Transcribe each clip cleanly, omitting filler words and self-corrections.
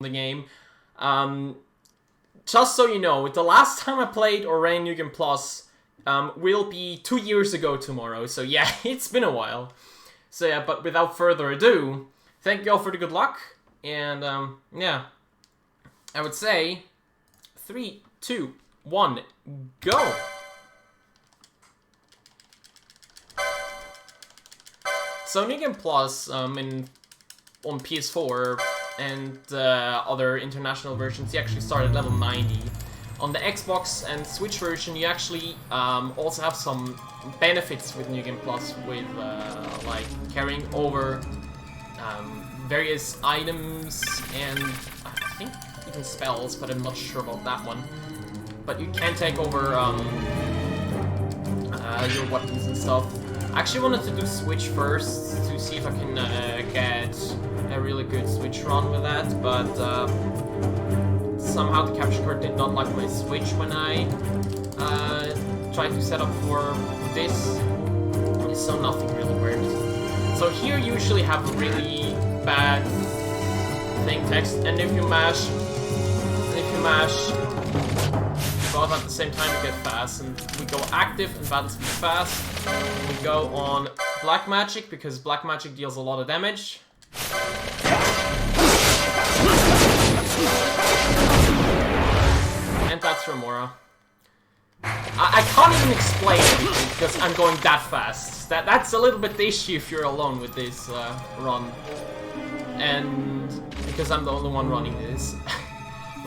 the game. Just so you know, the last time I played or ran New Game Plus will be 2 years ago tomorrow. So yeah, it's been a while. So yeah, but without further ado, thank you all for the good luck. And yeah, I would say 3, 2, 1, go! So New Game Plus on PS4 and other international versions, you actually start at level 90. On the Xbox and Switch version, you actually also have some benefits with New Game Plus, with like carrying over various items and I think even spells, but I'm not sure about that one. But you can take over your weapons and stuff. I actually wanted to do Switch first to see if I can get a really good Switch run with that, but somehow the capture card did not like my Switch when I tried to set up for this, so nothing really worked. So here you usually have a really bad thing text, and if you mash both at the same time, you get fast, and we go active and battle speed fast. We go on black magic because black magic deals a lot of damage. And that's Remora. I can't even explain everything because I'm going that fast. That's a little bit the issue if you're alone with this run. And because I'm the only one running this.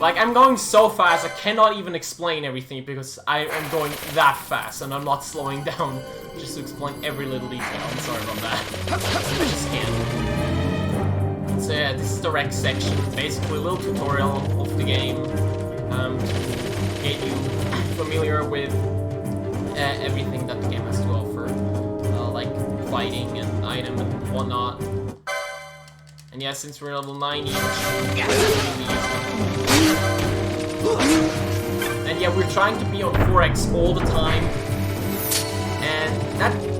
Like, I'm going so fast, I cannot even explain everything because I am going that fast and I'm not slowing down just to explain every little detail. I'm sorry about that. I just can't. So yeah, this is the rec section. Basically a little tutorial of the game to get you familiar with everything that the game has to offer. Like fighting and item and whatnot. And yeah, since we're level 90, and yeah, we're trying to be on 4x all the time, and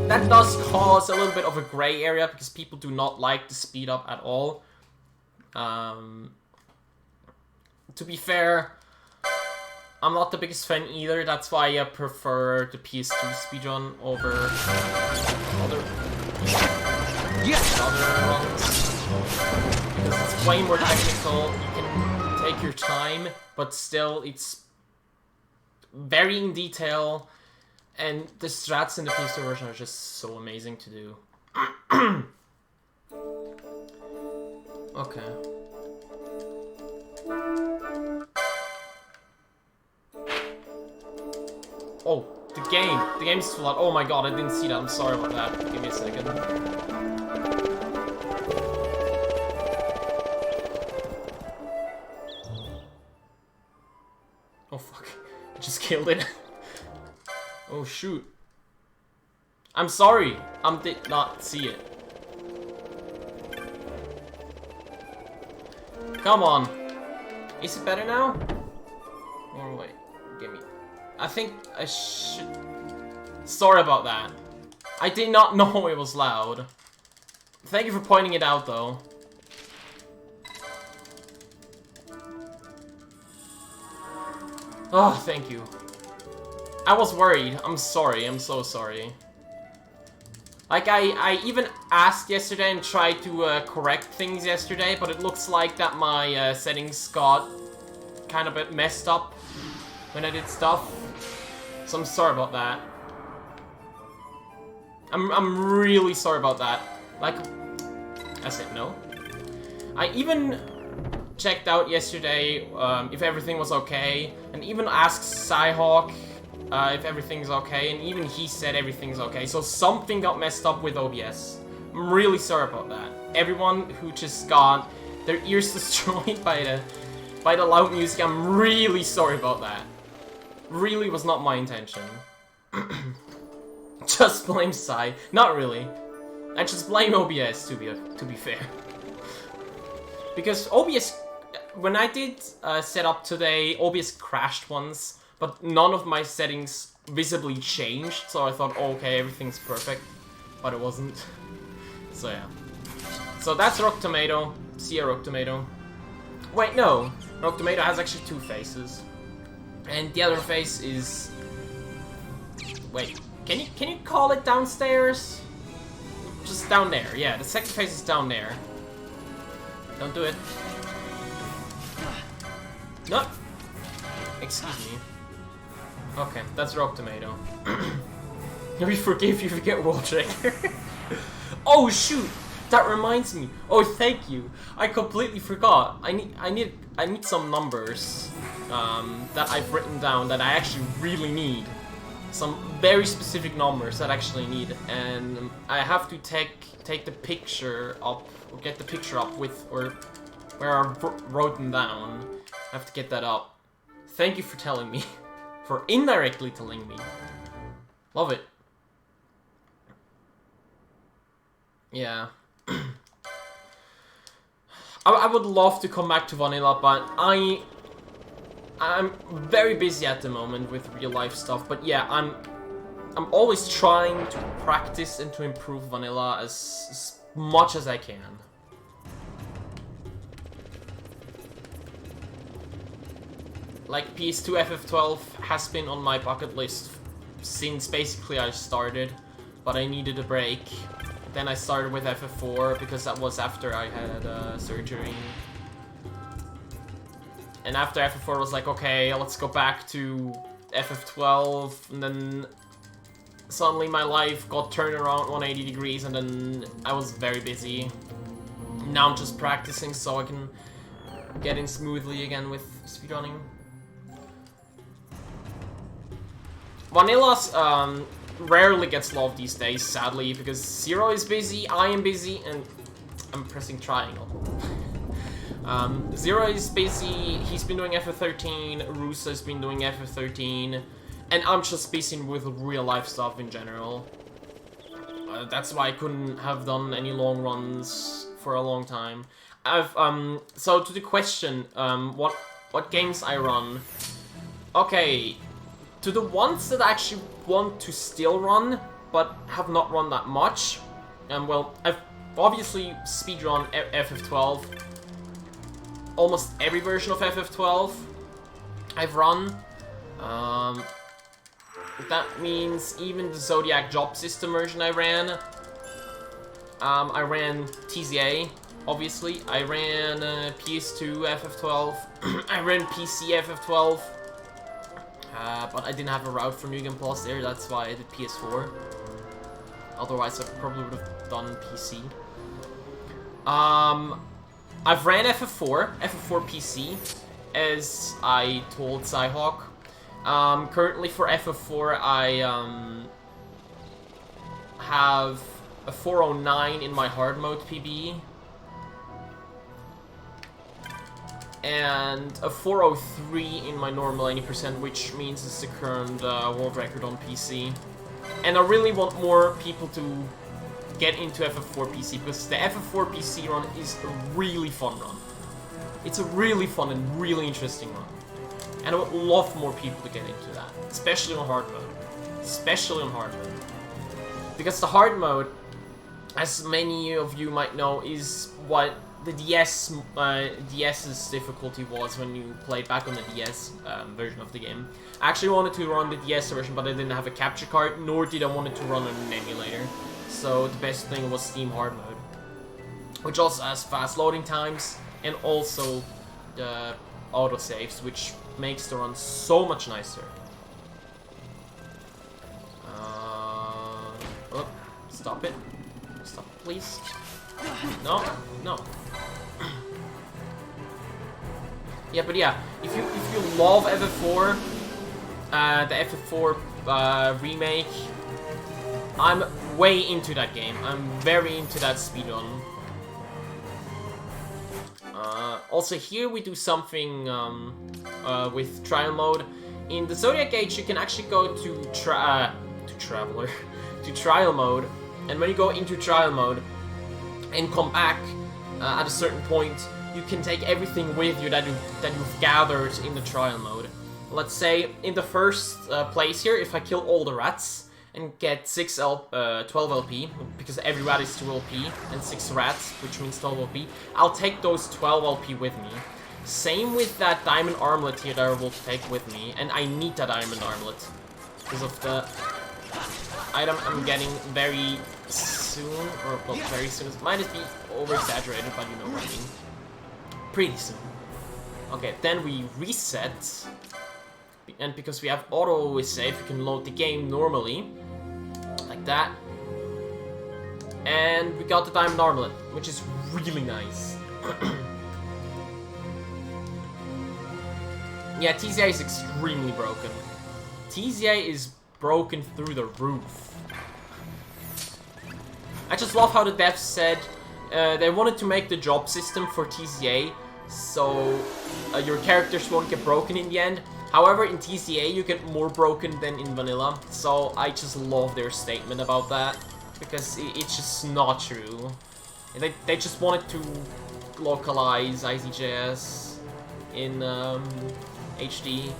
that does cause a little bit of a gray area because people do not like the speed up at all. To be fair, I'm not the biggest fan either. That's why I prefer the PS2 speedrun over other runs. Because it's way more technical, you can take your time, but still it's very in detail, and the strats in the PS2 version are just so amazing to do. Okay. Oh, the game's full out. Oh my god, I didn't see that, I'm sorry about that. Give me a second. Oh fuck, I just killed it. Oh shoot. I'm sorry, I did not see it. Come on. Is it better now? Or wait, give me. I think I should... Sorry about that. I did not know it was loud. Thank you for pointing it out though. Oh, thank you. I was worried. I'm sorry. I'm so sorry. Like, I even asked yesterday and tried to correct things yesterday, but it looks like that my settings got kind of a bit messed up when I did stuff. So I'm sorry about that. I'm really sorry about that. Like, I said no. I even checked out yesterday if everything was okay, and even asked Scyhawk if everything's okay, and even he said everything's okay. So something got messed up with OBS. I'm really sorry about that. Everyone who just got their ears destroyed by the loud music, I'm really sorry about that. Really was not my intention. Just blame Psy. Not really. I just blame OBS to be fair. Because OBS, when I did set up today, OBS crashed once, but none of my settings visibly changed, so I thought, oh, okay, everything's perfect, but it wasn't. So yeah. So that's Rock Tomato. See ya, Rock Tomato. Wait, no. Rogue Tomato has actually 2 faces. And the other face is... Wait, can you call it downstairs? Just down there, yeah. The second face is down there. Don't do it. No! Excuse me. Okay, that's Rogue Tomato. We forgive you if you get World Tracker. Oh shoot! That reminds me. Oh, thank you. I completely forgot. I need some numbers that I've written down that I actually really need. Some very specific numbers that I actually need, and I have to take the picture up, or get the picture up with, or where I wrote them down. I have to get that up. Thank you for telling me. For indirectly telling me. Love it. Yeah. I would love to come back to vanilla, but I'm very busy at the moment with real life stuff. But yeah, I'm always trying to practice and to improve vanilla as much as I can. Like PS2 FF12 has been on my bucket list since basically I started, but I needed a break. Then I started with FF4 because that was after I had surgery. And after FF4 was like, okay, let's go back to FF12, and then suddenly my life got turned around 180 degrees, and then I was very busy. Now I'm just practicing so I can get in smoothly again with speedrunning. Vanilla's rarely gets love these days, sadly, because Zero is busy, I am busy, and I'm pressing triangle. Zero is busy, he's been doing FF13, Rusa's been doing FF13, and I'm just busy with real life stuff in general. That's why I couldn't have done any long runs for a long time. So to the question, what games I run, okay, to the ones that I actually want to still run, but have not run that much, well, I've obviously speedrun FF12, almost every version of FF12 I've run. That means even the Zodiac job system version I ran. I ran TZA, obviously. I ran PS2 FF12. I ran PC FF12. But I didn't have a route for New Game Plus there, that's why I did PS4. Otherwise I probably would have done PC. I've ran FF4 PC, as I told Cyhawk. Currently for FF4 I have a 409 in my hard mode PB. And a 403 in my normal 80%, which means it's the current world record on PC. And I really want more people to get into FF4 PC, because the FF4 PC run is a really fun run. It's a really fun and really interesting run. And I would love more people to get into that, especially on hard mode. Especially on hard mode. Because the hard mode, as many of you might know, is what the DS's difficulty was when you played back on the DS version of the game. I actually wanted to run the DS version, but I didn't have a capture card, nor did I want to run on an emulator. So the best thing was Steam Hard Mode, which also has fast loading times, and also the autosaves, which makes the run so much nicer. Oh, stop it. Stop, please. No, no. Yeah, but yeah, if you love FF4, the FF4 remake, I'm way into that game. I'm very into that speedrun. Also here we do something with trial mode. In the Zodiac Age you can actually go to trial mode, and when you go into trial mode and come back at a certain point, you can take everything with you that you've gathered in the trial mode. Let's say in the first place here, if I kill all the rats and get 12 LP, because every rat is 2 LP, and 6 rats, which means 12 LP, I'll take those 12 LP with me. Same with that diamond armlet here that I will take with me, and I need that diamond armlet because of the item I'm getting very soon, or well, very soon. It might be over-exaggerated, but you know what I mean. Pretty soon. Okay, then we reset, and because we have auto save, we can load the game normally, like that. And we got the diamond armlet, which is really nice. Yeah, TZA is extremely broken. TZA is broken through the roof. I just love how the devs said they wanted to make the job system for TZA so your characters won't get broken in the end. However, in TZA you get more broken than in vanilla, so I just love their statement about that, because it's just not true. They just wanted to localize IZJS in HD.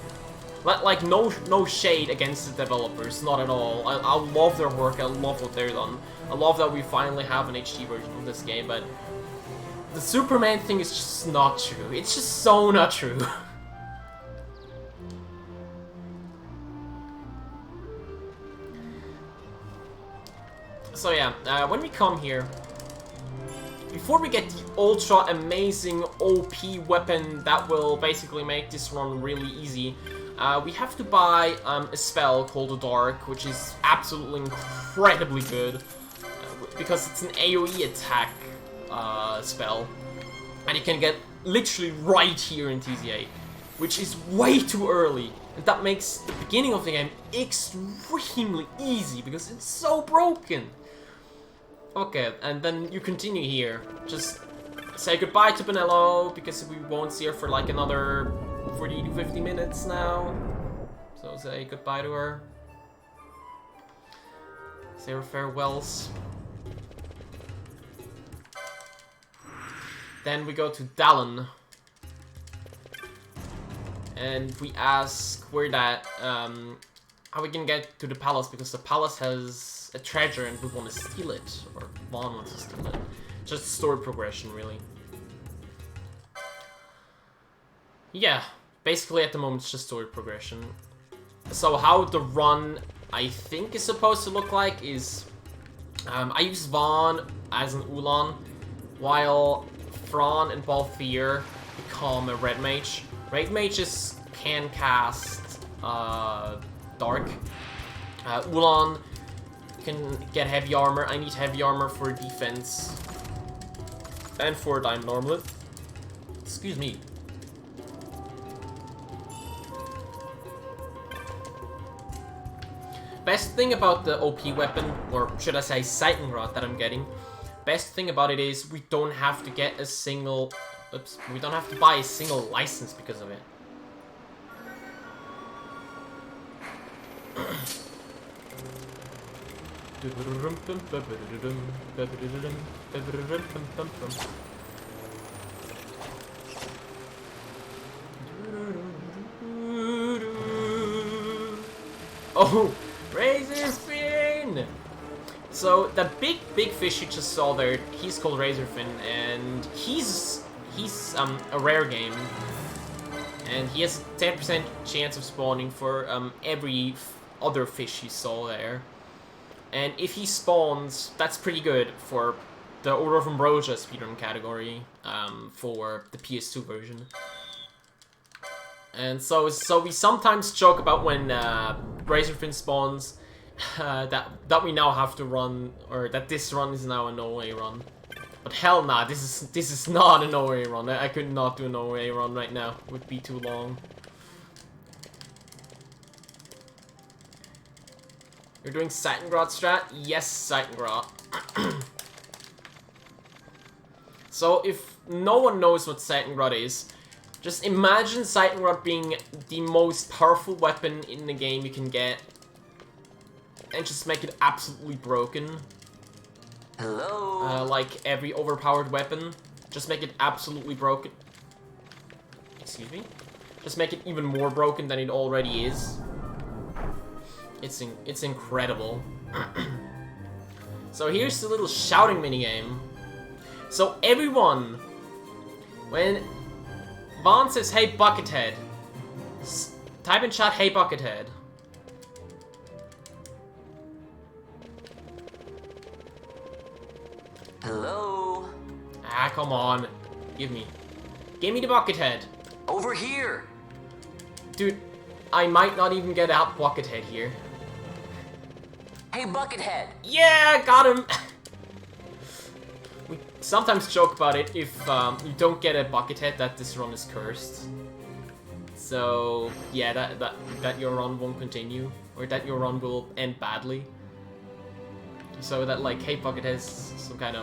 Like no shade against the developers, not at all. I love their work, I love what they've done. I love that we finally have an HD version of this game, but the Superman thing is just not true. It's just so not true. So yeah, when we come here, before we get the ultra amazing OP weapon that will basically make this run really easy, we have to buy a spell called the Dark, which is absolutely incredibly good, because it's an AoE attack spell, and you can get literally right here in TZA, which is way too early, and that makes the beginning of the game extremely easy, because it's so broken. Okay, and then you continue here. Just say goodbye to Benello, because we won't see her for like another 40 to 50 minutes now. So say goodbye to her. Say her farewells. Then we go to Dallin. And we ask where that, how we can get to the palace, because the palace has a treasure and we want to steal it, or Vaughn wants to steal it. Just story progression, really. Yeah, basically at the moment it's just story progression. So how the run, I think, is supposed to look like is, I use Vaughn as an Ulan, while Thrawn and Balthier become a Red Mage. Red Mages can cast Dark. Ulan can get heavy armor. I need heavy armor for defense and for Diamond Armlet. Excuse me. Best thing about the OP weapon, or should I say Seitenrad that I'm getting, best thing about it is we don't have to get a single, we don't have to buy a single license because of it. Oh, Razorfin! So the big fish you just saw there, he's called Razorfin, and he's a rare game, and he has a 10% chance of spawning for every other fish you saw there. And if he spawns, that's pretty good for the Order of Ambrosia speedrun category, for the PS2 version. And so we sometimes joke about when Razorfin spawns, that we now have to run, or that this run is now a no-way run. But hell nah, this is not a no-way run. I could not do a no-way run right now. It would be too long. You're doing Seitengrad strat? Yes, Seitengrad. So if no one knows what Seitengrad is, just imagine Seitengrad being the most powerful weapon in the game you can get, and just make it absolutely broken. Hello? Like every overpowered weapon, just make it absolutely broken. Excuse me? Just make it even more broken than it already is. It's incredible. So here's the little shouting minigame. So everyone, when Vaughn says, hey, Buckethead. Type in chat, hey, Buckethead. Hello? Ah, come on. Give me the Buckethead. Over here! Dude, I might not even get out Buckethead here. Hey, Buckethead! Yeah, got him! We sometimes joke about it if you don't get a Buckethead that this run is cursed. So, yeah, that your run won't continue. Or that your run will end badly. So that, like, hey, Buckethead has some kind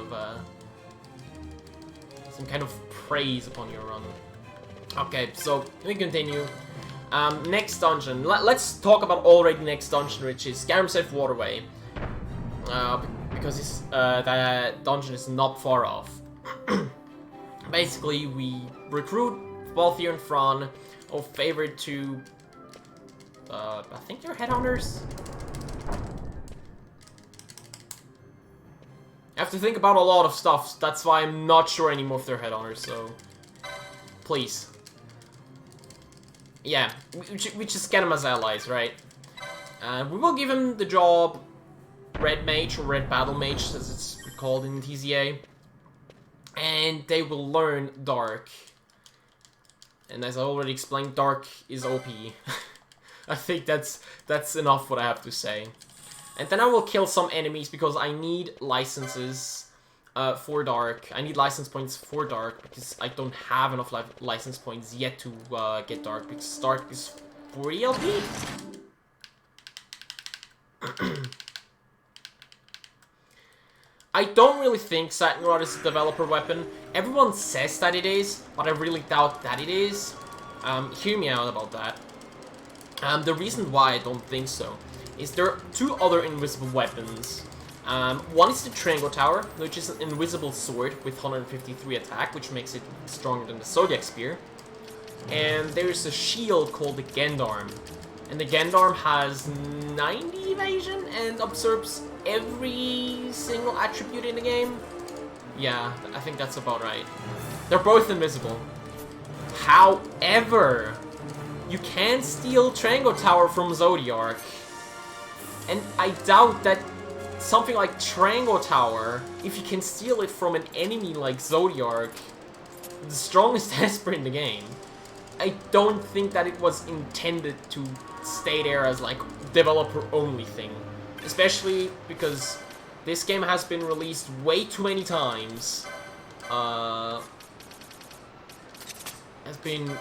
of praise upon your run. Okay, so we continue. Next dungeon. Let's talk about already next dungeon, which is Garamsev Waterway. Because that dungeon is not far off. Basically, we recruit Balthier and Fran, our favorite two. I think they're headhunters. I have to think about a lot of stuff. That's why I'm not sure anymore if they're headhunters. So, please. Yeah, we just get them as allies, right? We will give him the job Red Mage, or Red Battle Mage, as it's called in TZA. And they will learn Dark. And as I already explained, Dark is OP. I think that's enough what I have to say. And then I will kill some enemies, because I need licenses for Dark. I need license points for Dark, because I don't have enough license points yet to get Dark, because Dark is 40 LP. I don't really think Satin Rod is a developer weapon. Everyone says that it is, but I really doubt that it is. Hear me out about that. The reason why I don't think so is there are two other invisible weapons. One is the Triangle Tower, which is an invisible sword with 153 attack, which makes it stronger than the Zodiac Spear. And there's a shield called the Gendarm. And the Gendarm has 90 evasion and absorbs every single attribute in the game. Yeah, I think that's about right. They're both invisible. However, you can steal Triangle Tower from Zodiac. And I doubt that something like Triangle Tower, if you can steal it from an enemy like Zodiac, the strongest Esper in the game, I don't think that it was intended to stay there as like developer-only thing. Especially because this game has been released way too many times. Has been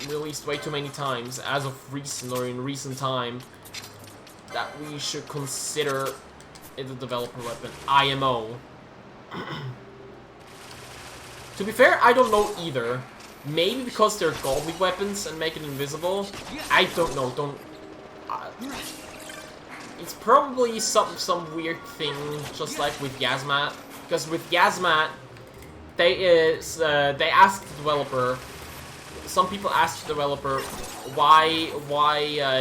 released way too many times as of recent or in recent time that we should consider it a developer weapon. IMO. To be fair, I don't know either. Maybe because they're godly weapons and make it invisible. I don't know. It's probably some weird thing, just like with Yazmat. Because with Yazmat, they asked the developer. Some people asked the developer why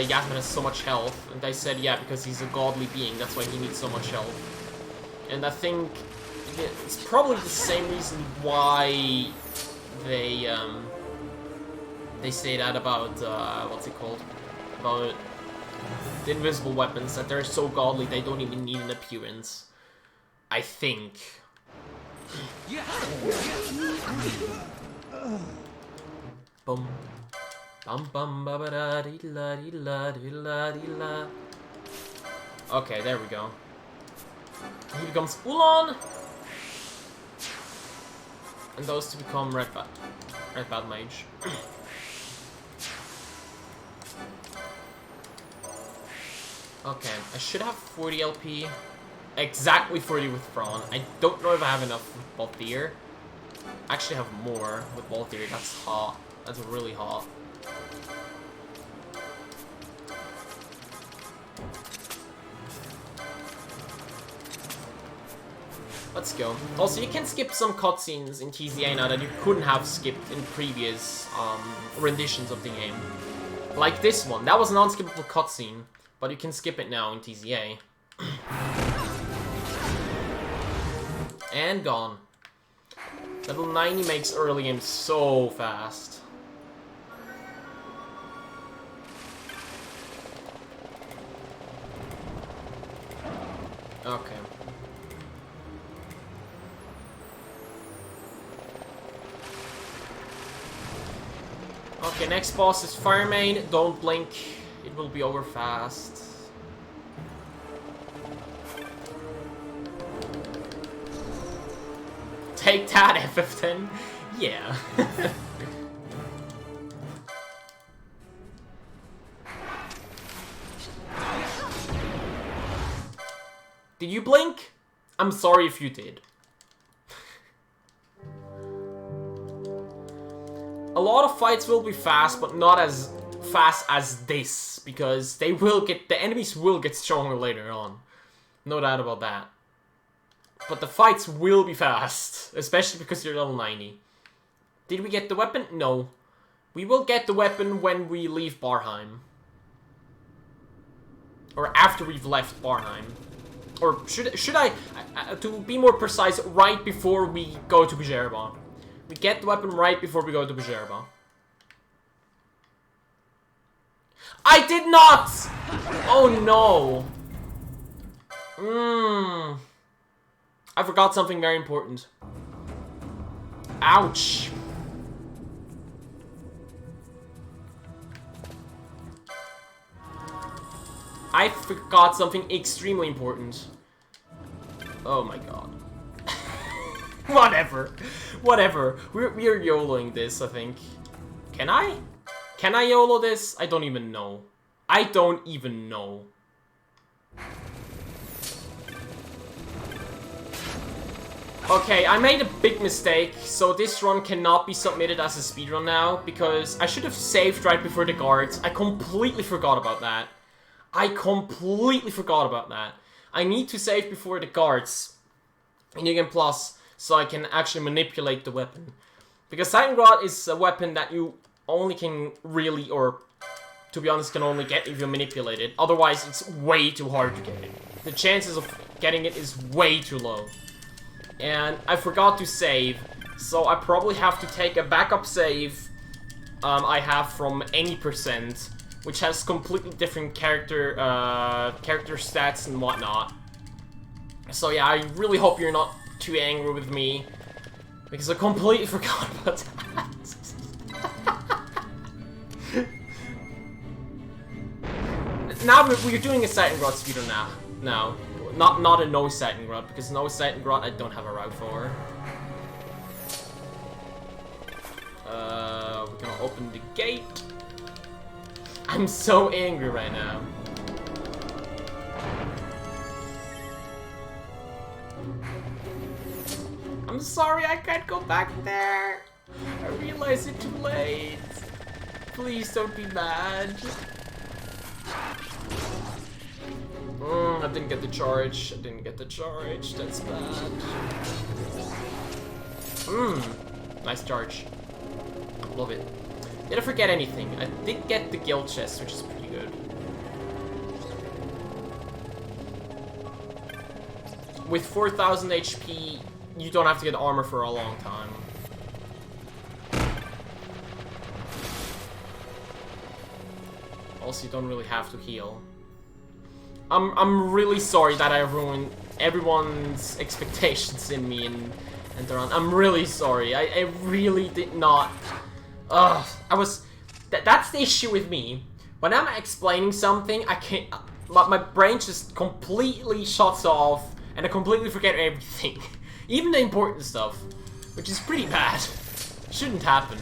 Yazmat has so much health, and they said, yeah, because he's a godly being. That's why he needs so much health. And I think it's probably the same reason why they say that about what's it called? About the invisible weapons, that they're so godly they don't even need an appearance. I think. Bum. Bum bum ba ba da dee la dee la dee la dee la. Okay, there we go. He becomes Ulan! And those two become Red Battle Mage. Okay, I should have 40 LP. Exactly 40 with Fran. I don't know if I have enough with Balthier. I actually have more with Balthier. That's hot. That's really hot. Let's go. Also, you can skip some cutscenes in TZA now that you couldn't have skipped in previous renditions of the game. Like this one. That was an unskippable cutscene, but you can skip it now in TZA. And gone. Level 90 makes early game so fast. Okay. Okay, next boss is Fire Main. Don't blink. It will be over fast. Take that, FF10. Yeah. Did you blink? I'm sorry if you did. A lot of fights will be fast, but not as fast as this, because the enemies will get stronger later on. No doubt about that. But the fights will be fast, especially because you're level 90. Did we get the weapon? No. We will get the weapon when we leave Barheim. Or after we've left Barheim. Or should I, to be more precise, right before we go to Bjerba. We get the weapon right before we go to Bjerba. I did not! Oh no! I forgot something very important. Ouch. I forgot something extremely important. Oh my god. Whatever. Whatever. We are YOLOing this, I think. Can I? Can I YOLO this? I don't even know. I don't even know. Okay, I made a big mistake, so this run cannot be submitted as a speedrun now, because I should have saved right before the guards. I completely forgot about that. I need to save before the guards in New Game Plus, so I can actually manipulate the weapon. Because Titangrad is a weapon that you only can really, or to be honest, can only get if you manipulate it. Otherwise, it's way too hard to get it. The chances of getting it is way too low. And I forgot to save, so I probably have to take a backup save I have from any percent, which has completely different character stats and whatnot. So yeah, I really hope you're not too angry with me, because I completely forgot about that. Now we're doing a Titangrad speedrun now. Not a no Titangrad, because no Titangrad I don't have a route for. We're gonna open the gate. I'm so angry right now. I'm sorry, I can't go back there. I realized it too late. Please don't be mad. I didn't get the charge. That's bad. Nice charge. Love it. Did I forget anything? I did get the guild chest, which is pretty good. With 4,000 HP, you don't have to get armor for a long time. Also, you don't really have to heal. I'm really sorry that I ruined everyone's expectations in me and the run. I'm really sorry. I really did not. That's the issue with me. When I'm explaining something, I can't. My brain just completely shuts off, and I completely forget everything, even the important stuff, which is pretty bad. Shouldn't happen.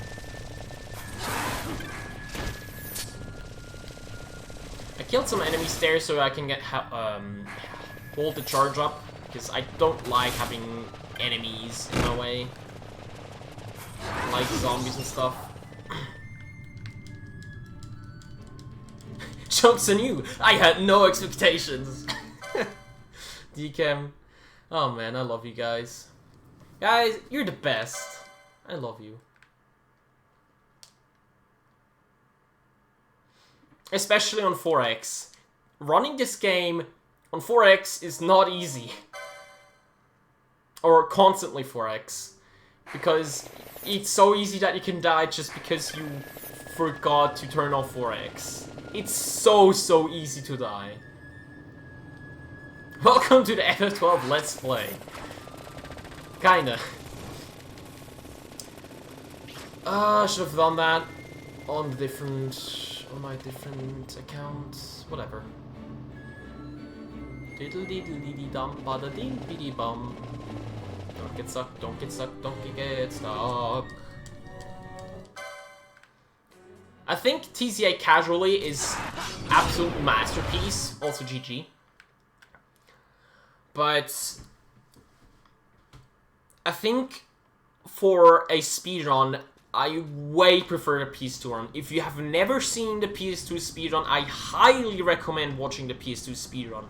I killed some enemies there so I can get hold the charge up, because I don't like having enemies in my way, like zombies and stuff. Jokes on you! I had no expectations! DChem. Oh man, I love you guys. Guys, you're the best. I love you. Especially on 4X. Running this game on 4X is not easy. Or constantly 4X. Because it's so easy that you can die just because you forgot to turn off 4X. It's so easy to die. Welcome to the FF12 Let's Play. Kinda. Should have done that on my different accounts. Whatever. Diddle diddle dee dum bada dee dee bum. Don't get sucked, don't get sucked, don't get stuck. I think TCA Casually is absolute masterpiece, also GG. But I think for a speedrun, I way prefer the PS2 run. If you have never seen the PS2 speedrun, I highly recommend watching the PS2 speedrun.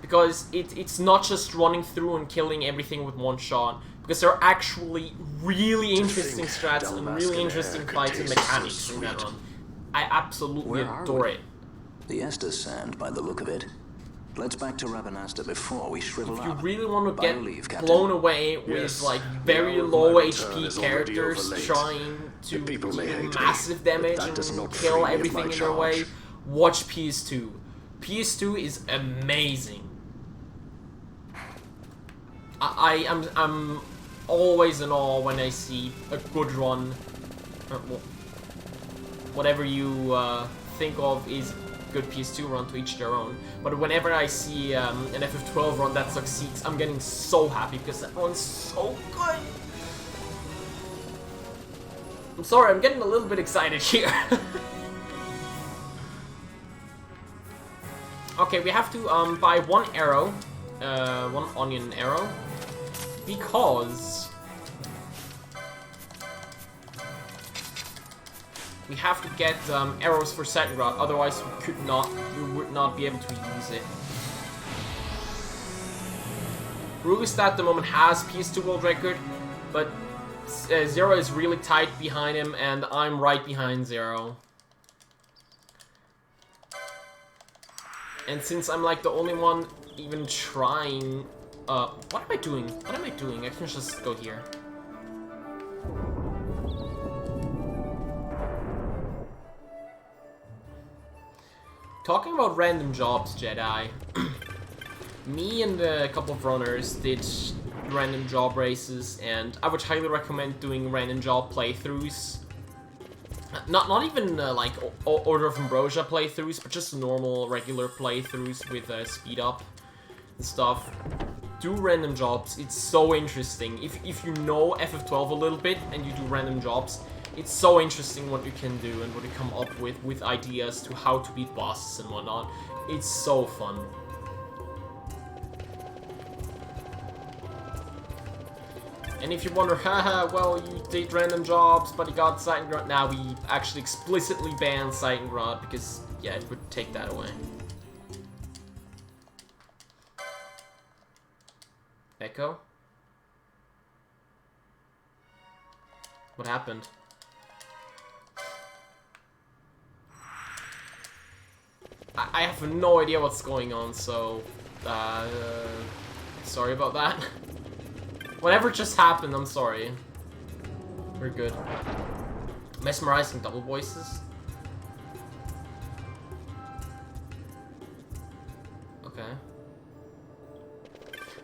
Because it's not just running through and killing everything with one shot. Because there are actually really interesting strats and really interesting fights and mechanics in that run. I absolutely adore it. The Estes sand, by the look of it. Let's back to Rabanasta before we shrivel up. If you really want to get blown away with like very low HP characters trying to deal massive damage and kill everything in their way, watch PS2. PS2 is amazing. I'm always in awe when I see a good run, or whatever you think of is good PS2 run, to each their own. But whenever I see an FF12 run that succeeds, I'm getting so happy because that run's so good. I'm sorry, I'm getting a little bit excited here. Okay, we have to buy one arrow, one onion arrow, because we have to get arrows for Seitengrad, otherwise we would not be able to use it. Rugestad at the moment has PS2 world record, but Zero is really tight behind him, and I'm right behind Zero. And since I'm like the only one even trying, what am I doing? What am I doing? I can just go here. Talking about random jobs, Jedi. Me and a couple of runners did random job races, and I would highly recommend doing random job playthroughs. Not even like Order of Ambrosia playthroughs, but just normal, regular playthroughs with speed up and stuff. Do random jobs, it's so interesting. If you know FF12 a little bit and you do random jobs, it's so interesting what you can do and what you come up with ideas to how to beat bosses and whatnot. It's so fun. And if you wonder, haha, well, you did random jobs, but you got Seitengrad. Now we actually explicitly banned Seitengrad because, yeah, it would take that away. Echo? What happened? I have no idea what's going on, so, sorry about that. Whatever just happened, I'm sorry. We're good. Mesmerizing double voices? Okay.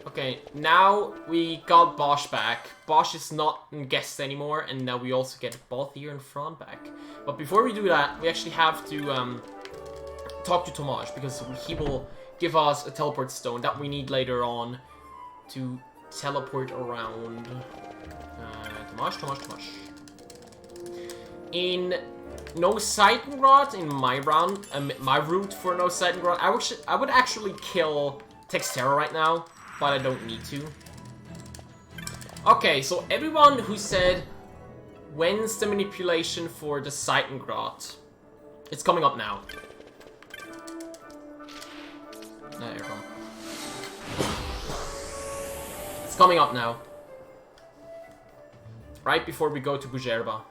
Okay, now we got Bosch back. Bosch is not a guest anymore, and now we also get both here and Fran back. But before we do that, we actually have to, talk to Tomasz, because he will give us a teleport stone that we need later on to teleport around. Tomasz. In No Seitengrad, in my round, my route for No Seitengrad, I would actually kill Textera right now, but I don't need to. Okay, so everyone who said, when's the manipulation for the Seitengrad? It's coming up now. There you go. It's coming up now. Right before we go to Bujerba.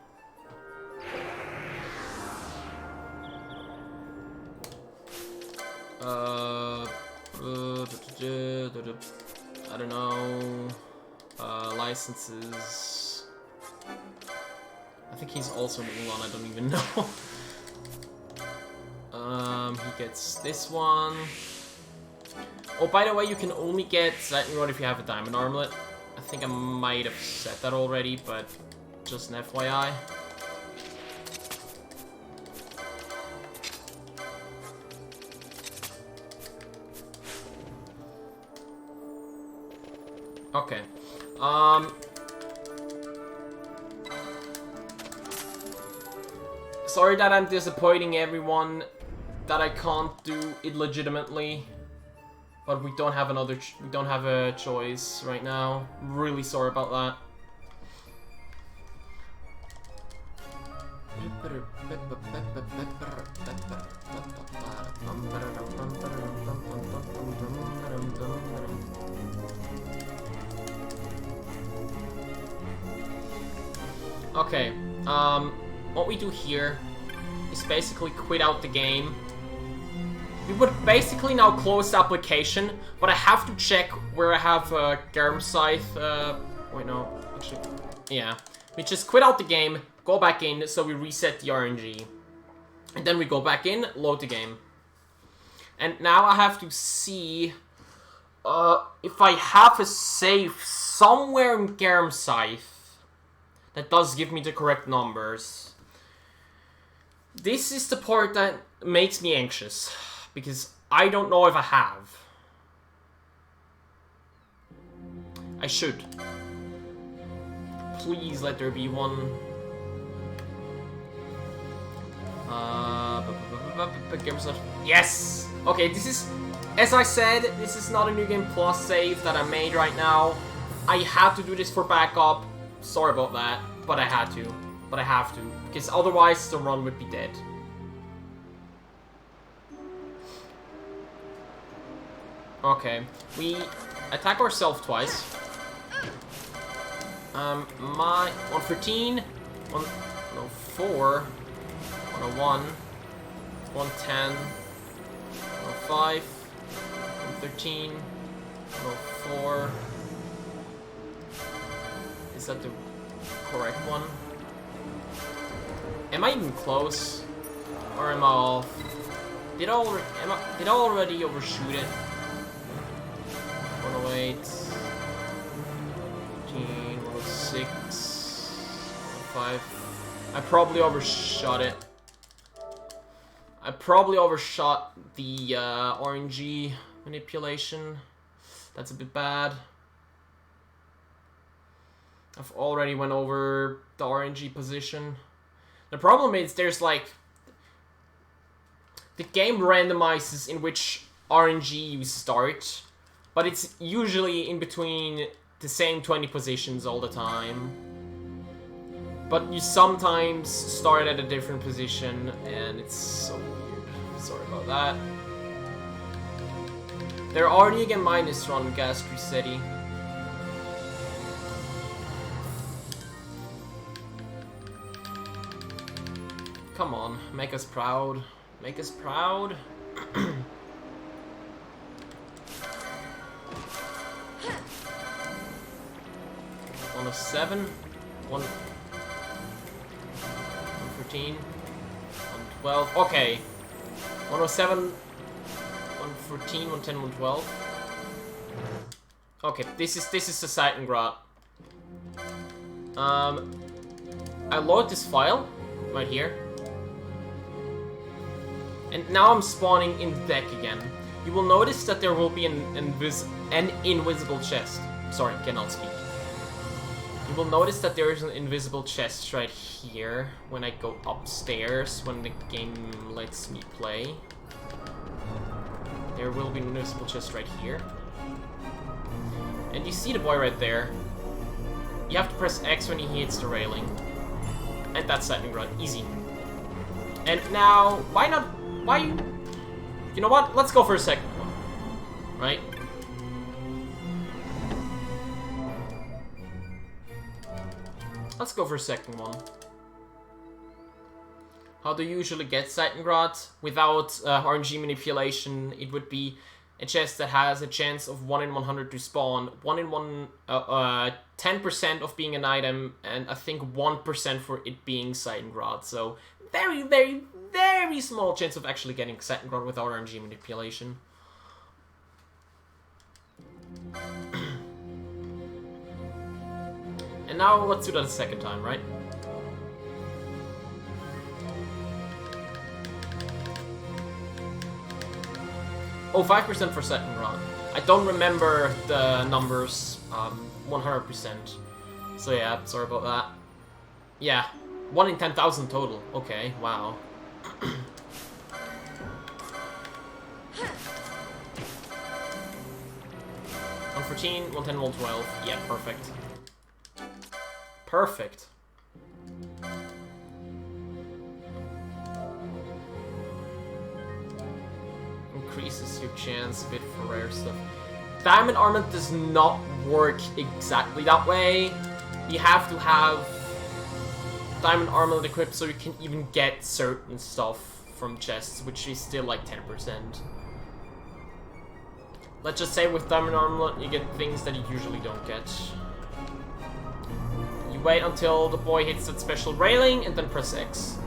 I don't know. Licenses. I think he's also an Ulan, I don't even know. He gets this one. Oh, by the way, you can only get Seitenrod if you have a diamond armlet. I think I might have said that already, but just an FYI. Okay. Sorry that I'm disappointing everyone, that I can't do it legitimately, but we don't have we don't have a choice right now. Really sorry about that. Okay, what we do here is basically quit out the game. We would basically now close the application, but I have to check where I have Garm Scythe. Wait, no, actually, yeah. We just quit out the game, go back in, so we reset the RNG. And then we go back in, load the game. And now I have to see if I have a save somewhere in Garm Scythe that does give me the correct numbers. This is the part that makes me anxious, because I don't know if I have. I should. Please let there be one. Yes! Okay, this is, as I said, this is not a New Game Plus save that I made right now. I had to do this for backup. Sorry about that, but I had to. But I have to, because otherwise the run would be dead. Okay, we attack ourselves twice. My 113, 104, 101, 110, 105, 113, 104. Is that the correct one? Am I even close? Or am I off? Did I already overshoot it? 108, 15, 106, 105. I probably overshot it. I probably overshot the RNG manipulation. That's a bit bad. I've already went over the RNG position. The problem is there's like... The game randomizes in which RNG you start, but it's usually in between the same 20 positions all the time. But you sometimes start at a different position, and it's so weird. Sorry about that. They're already again minus on Gas Crusadey. Come on, make us proud. Make us proud. 107, 113, 112. Okay, 107, 114, 110, 112. Okay, this is the Seitengrad. I load this file right here. And now I'm spawning in the deck again. You will notice that there will be an invisible chest. Sorry, cannot speak. You will notice that there is an invisible chest right here when I go upstairs, when the game lets me play. There will be an invisible chest right here. And you see the boy right there. You have to press X when he hits the railing. And that's lightning run. Easy. And now, why not... Why you... You know what? Let's go for a second one. Right? Let's go for a second one. How do you usually get Seitengrad? Without RNG manipulation, it would be a chest that has a chance of 1 in 100 to spawn, 10% of being an item, and I think 1% for it being Seitengrad. So very, very, very small chance of actually getting Seitengrad without RNG manipulation. And now let's do that a second time, right? Oh, 5% for second run. I don't remember the numbers 100%. So yeah, sorry about that. Yeah, 1 in 10,000 total. Okay, wow. 114, 110, 112. Yeah, perfect. Perfect. Increases your chance a bit for rare stuff. Diamond Armament does not work exactly that way. You have to have Diamond Armament equipped so you can even get certain stuff from chests, which is still like 10%. Let's just say with Diamond Armament you get things that you usually don't get. You wait until the boy hits that special railing and then press X.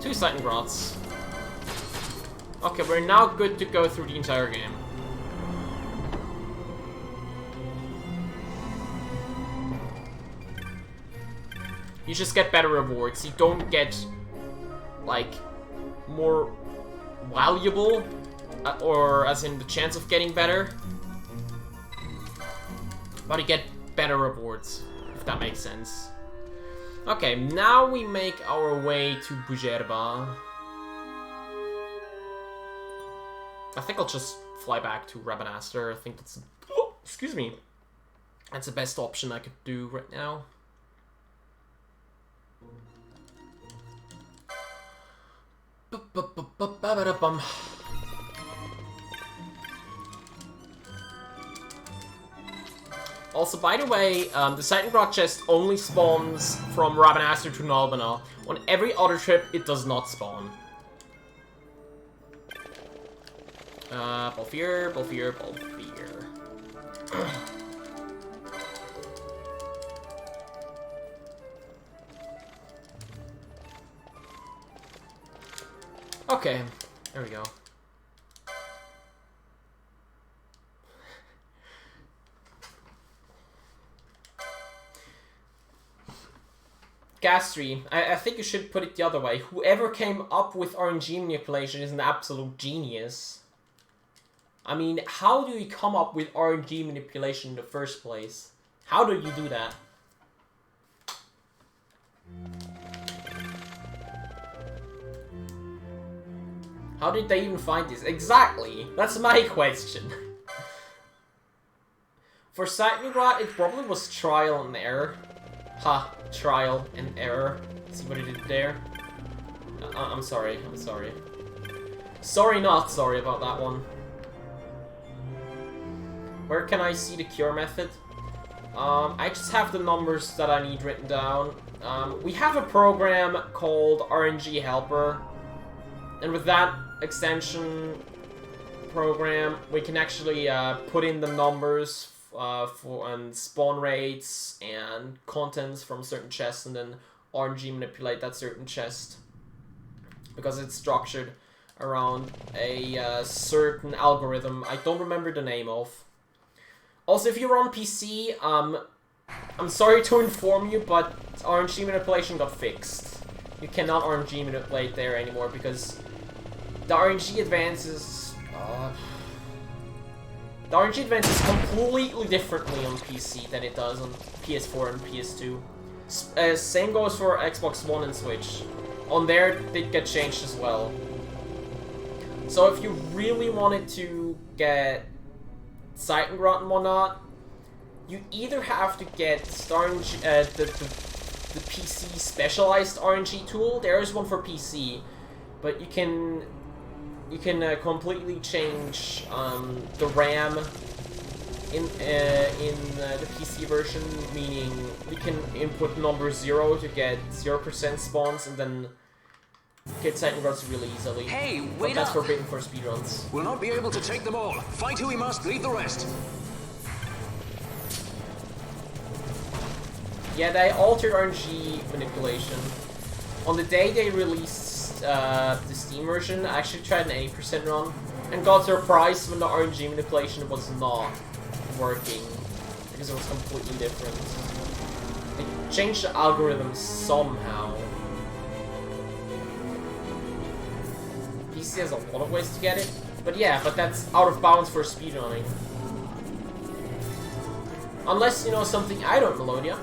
2 Seitengrots. Okay, we're now good to go through the entire game. You just get better rewards. You don't get, like, more valuable, or as in the chance of getting better, but you get better rewards, if that makes sense. Okay, now we make our way to Bujerba. I think I'll just fly back to Rabanastre. I think that's... Oh, excuse me. That's the best option I could do right now. Also, by the way, the Seitengrot chest only spawns from Rabanastre to Nalbana. On every other trip, it does not spawn. Balfir, Balfir, Balfir. Okay, there we go. Gastry, I think you should put it the other way. Whoever came up with RNG manipulation is an absolute genius. I mean, how do you come up with RNG manipulation in the first place? How do you do that? How did they even find this? Exactly! That's my question. For Seitengrot, it probably was trial and error. Ha, trial and error. See what I did there? I'm sorry, I'm sorry. Sorry not sorry about that one. Where can I see the cure method? I just have the numbers that I need written down. We have a program called RNG Helper. And with that extension program, we can actually put in the numbers and spawn rates and contents from certain chests and then RNG manipulate that certain chest. Because it's structured around a certain algorithm I don't remember the name of. Also, if you're on PC, I'm sorry to inform you, but RNG manipulation got fixed. You cannot RNG manipulate there anymore because the RNG advances... the RNG advances completely differently on PC than it does on PS4 and PS2. Same goes for Xbox One and Switch. On there, they get changed as well. So if you really wanted to get Seitengrot and whatnot, you either have to get the PC specialized RNG tool. There is one for PC, but you can completely change the RAM in the PC version, meaning we can input number 0 to get 0% spawns and then get Seitengrots really easily. Hey, but wait that's up! forbidden for speedruns. We'll not be able to take them all. Fight who we must, leave the rest. Yeah, they altered RNG manipulation. On the day they released the Steam version, I actually tried an 80% run, and got surprised when the RNG manipulation was not working, because it was completely different. They changed the algorithm somehow. PC has a lot of ways to get it, but yeah, but that's out of bounds for speedrunning. Unless you know something I don't, Melodia.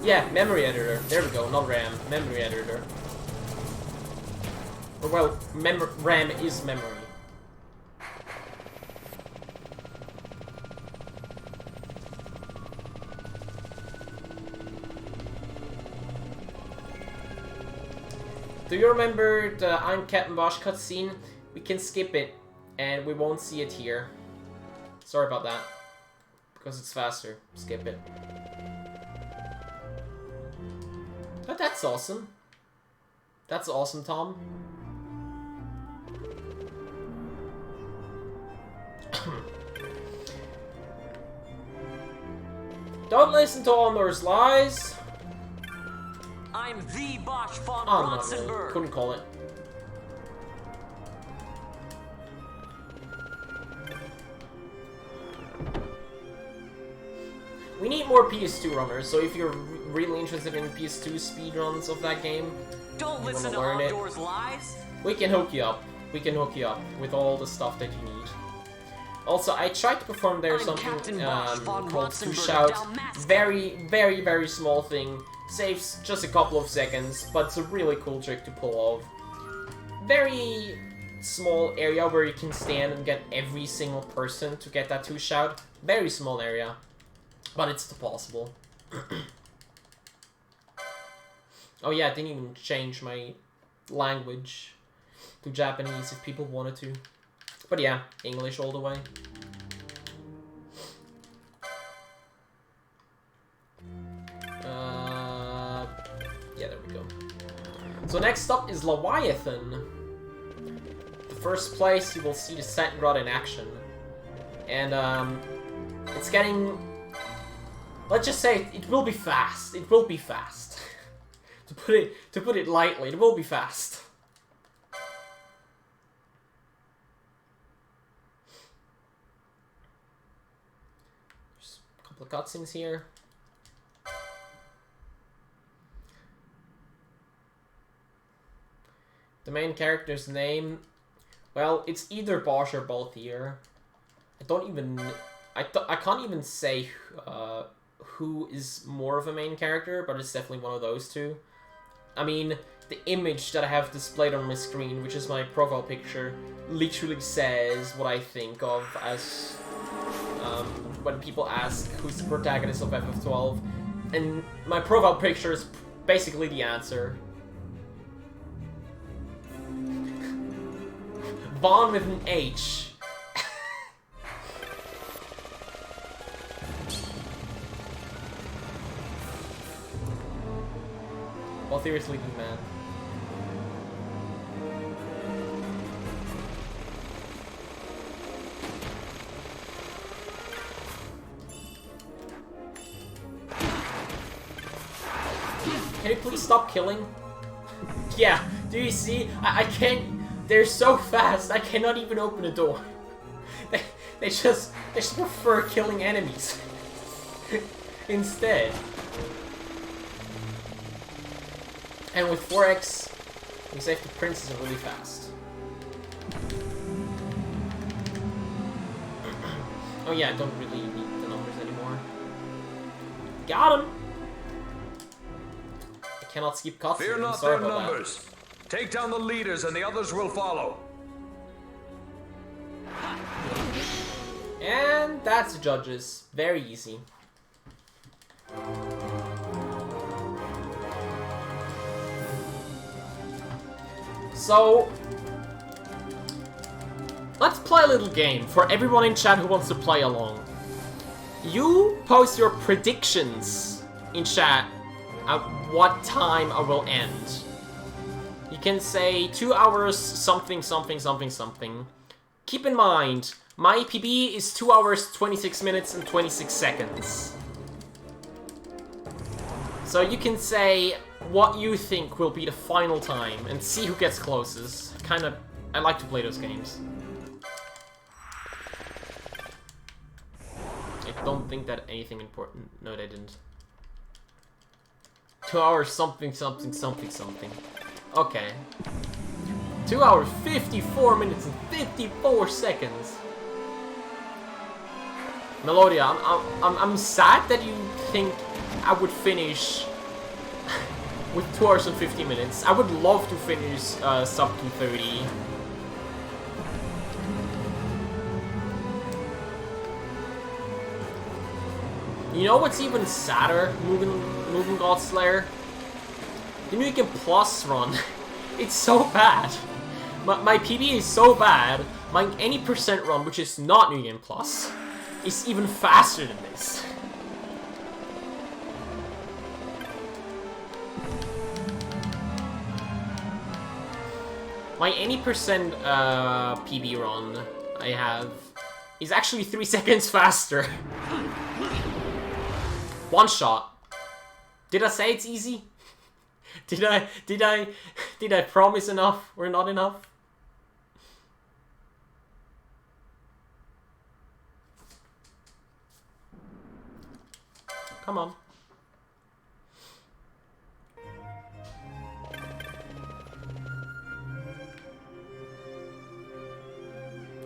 Yeah, memory editor. There we go, not RAM. Memory editor. Or, well, RAM is memory. Do you remember the I'm Captain Bosch cutscene? We can skip it, and we won't see it here. Sorry about that. Because it's faster. Skip it. But that's awesome. That's awesome, Tom. Don't listen to Alnor's lies. I'm the Bosch von Oh, not Bronzenberg. really. Couldn't call it. We need more PS2 runners, so if you're really interested in PS2 speedruns of that game, Don't listen to learn it. Outdoors lies. we can hook you up. We can hook you up with all the stuff that you need. Also, I tried to perform there I'm something Captain Bosch von called Two Rotzenberg Shout. Dalmasca. Very small thing. Saves just a couple of seconds, but it's a really cool trick to pull off. Very small area where you can stand and get every single person to get that Two Shout. Very small area, but it's still possible. Oh yeah, I didn't even change my language to Japanese if people wanted to. But yeah, English all the way. Yeah, there we go. So next up is Leviathan. The first place you will see the Satin Rod in action. And it's getting... Let's just say it will be fast. It will be fast. to put it lightly, it will be fast. There's a couple of cutscenes here. The main character's name, well, it's either Bosch or both here. I don't even, I can't even say who is more of a main character, but it's definitely one of those two. I mean, the image that I have displayed on my screen, which is my profile picture, literally says what I think of as when people ask who's the protagonist of FF12, and my profile picture is basically the answer. Vaughn with an H. While they were sleeping, man. Can you please stop killing? Yeah, do you see? I can't... They're so fast, I cannot even open a door. They just prefer killing enemies. Instead. And with 4x, we save the princess really fast. Oh yeah, I don't really need the numbers anymore. Got him! I cannot skip cutscenes. Fear not Sorry their about numbers. that. Take down the leaders and the others will follow. And that's the judges. Very easy. So, let's play a little game for everyone in chat who wants to play along. You post your predictions in chat at what time I will end. You can say 2 hours, something. Keep in mind, my PB is 2 hours, 26 minutes, and 26 seconds. So you can say what you think will be the final time and see who gets closest. I like to play those games. I don't think that anything important. No, they didn't. 2 hours something. Okay. 2 hours 54 minutes and 54 seconds. Melodia, I'm sad that you think I would finish with 2 hours and 50 minutes. I would love to finish sub 230. You know what's even sadder, Moving God Slayer? The New Game Plus run. It's so bad. My PB is so bad. My any percent run, which is not New Game Plus, is even faster than this. My any percent PB run I have is actually 3 seconds faster. One shot. Did I say it's easy? Did I promise enough or not enough? Come on.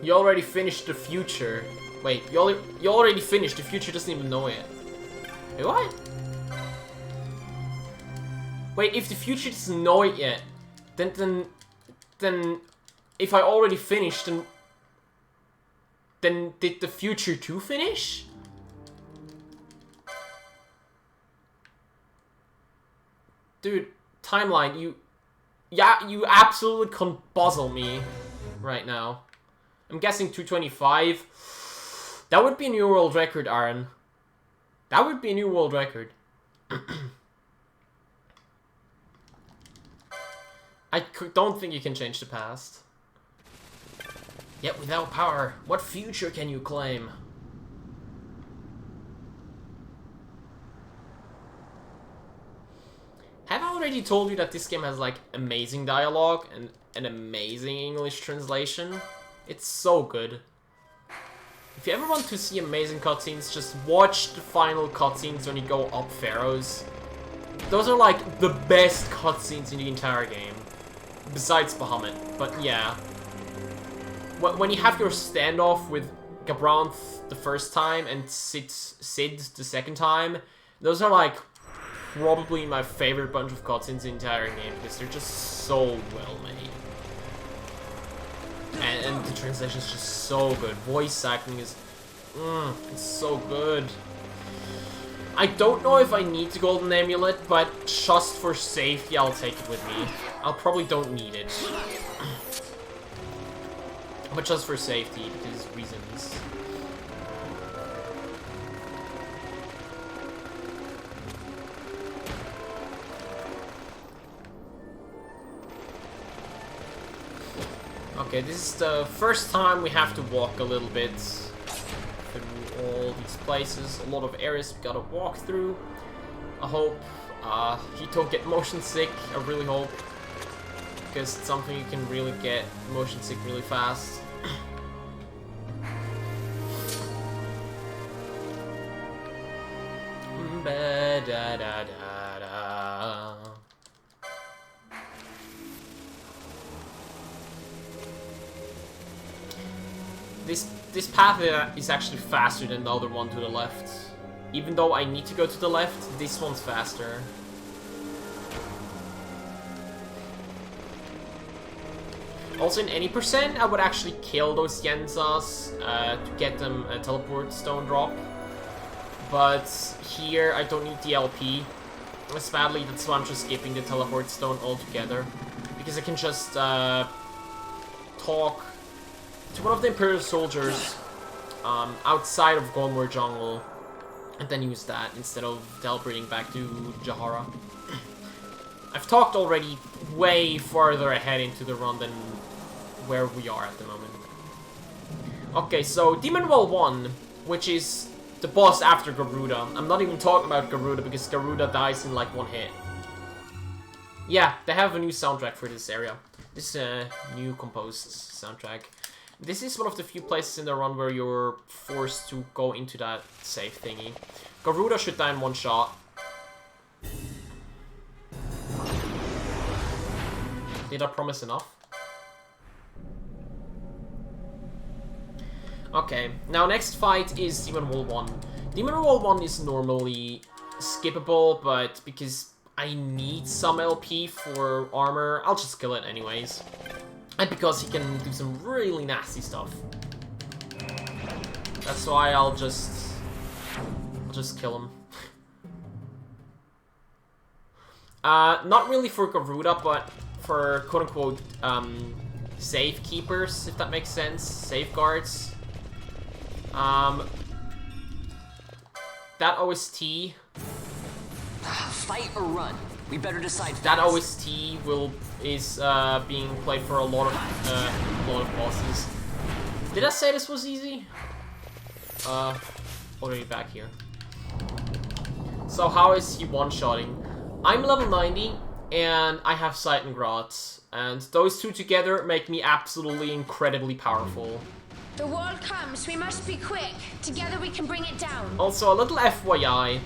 You already finished the future. Wait, you already finished. The future doesn't even know it. Wait, what? Wait, if the future doesn't know it yet, then if I already finished, then did the future too finish? Dude, timeline, you absolutely confuzzle me right now. I'm guessing 225. That would be a new world record, Aaron. That would be a new world record. I don't think you can change the past. Yet without power, what future can you claim? Have I already told you that this game has like amazing dialogue and an amazing English translation? It's so good. If you ever want to see amazing cutscenes, just watch the final cutscenes when you go up Pharaohs. Those are like the best cutscenes in the entire game. Besides Bahamut, but yeah. When you have your standoff with Gabranth the first time and Sid the second time, those are like probably my favorite bunch of cutscenes in the entire game because they're just so well made. And the translation is just so good. Voice acting is, it's so good. I don't know if I need the golden amulet, but just for safety, I'll take it with me. I'll probably don't need it. But just for safety, because reasons. Okay, this is the first time we have to walk a little bit through all these places. A lot of areas we gotta walk through. I hope you don't get motion sick. I really hope. Because it's something you can really get motion sick really fast. Ba-da-da-da-da. This path is actually faster than the other one to the left. Even though I need to go to the left, this one's faster. Also, in any percent, I would actually kill those Yenzas to get them a teleport stone drop. But here, I don't need the LP. Sadly, that's why I'm just skipping the teleport stone altogether. Because I can just talk to one of the Imperial soldiers outside of Golmore Jungle, and then use that instead of teleporting back to Jahara. I've talked already way farther ahead into the run than where we are at the moment. Okay, so Demon Wall 1, which is the boss after Garuda. I'm not even talking about Garuda because Garuda dies in like one hit. Yeah, they have a new soundtrack for this area. This new composed soundtrack. This is one of the few places in the run where you're forced to go into that safe thingy. Garuda should die in one shot. Did I promise enough? Okay, now next fight is Demon Wall 1. Demon Wall 1 is normally skippable, but because I need some LP for armor, I'll just kill it anyways. And because he can do some really nasty stuff. That's why I'll just kill him. Not really for Garuda, but for quote-unquote safe keepers, if that makes sense. Safeguards. That OST. Fight or run? We better decide. That OST is being played for a lot of bosses. Did I say this was easy? Already back here. So how is he one-shotting? I'm level 90 and I have Seitengrad, and those two together make me absolutely incredibly powerful. The wall comes, we must be quick. Together we can bring it down. Also, a little FYI.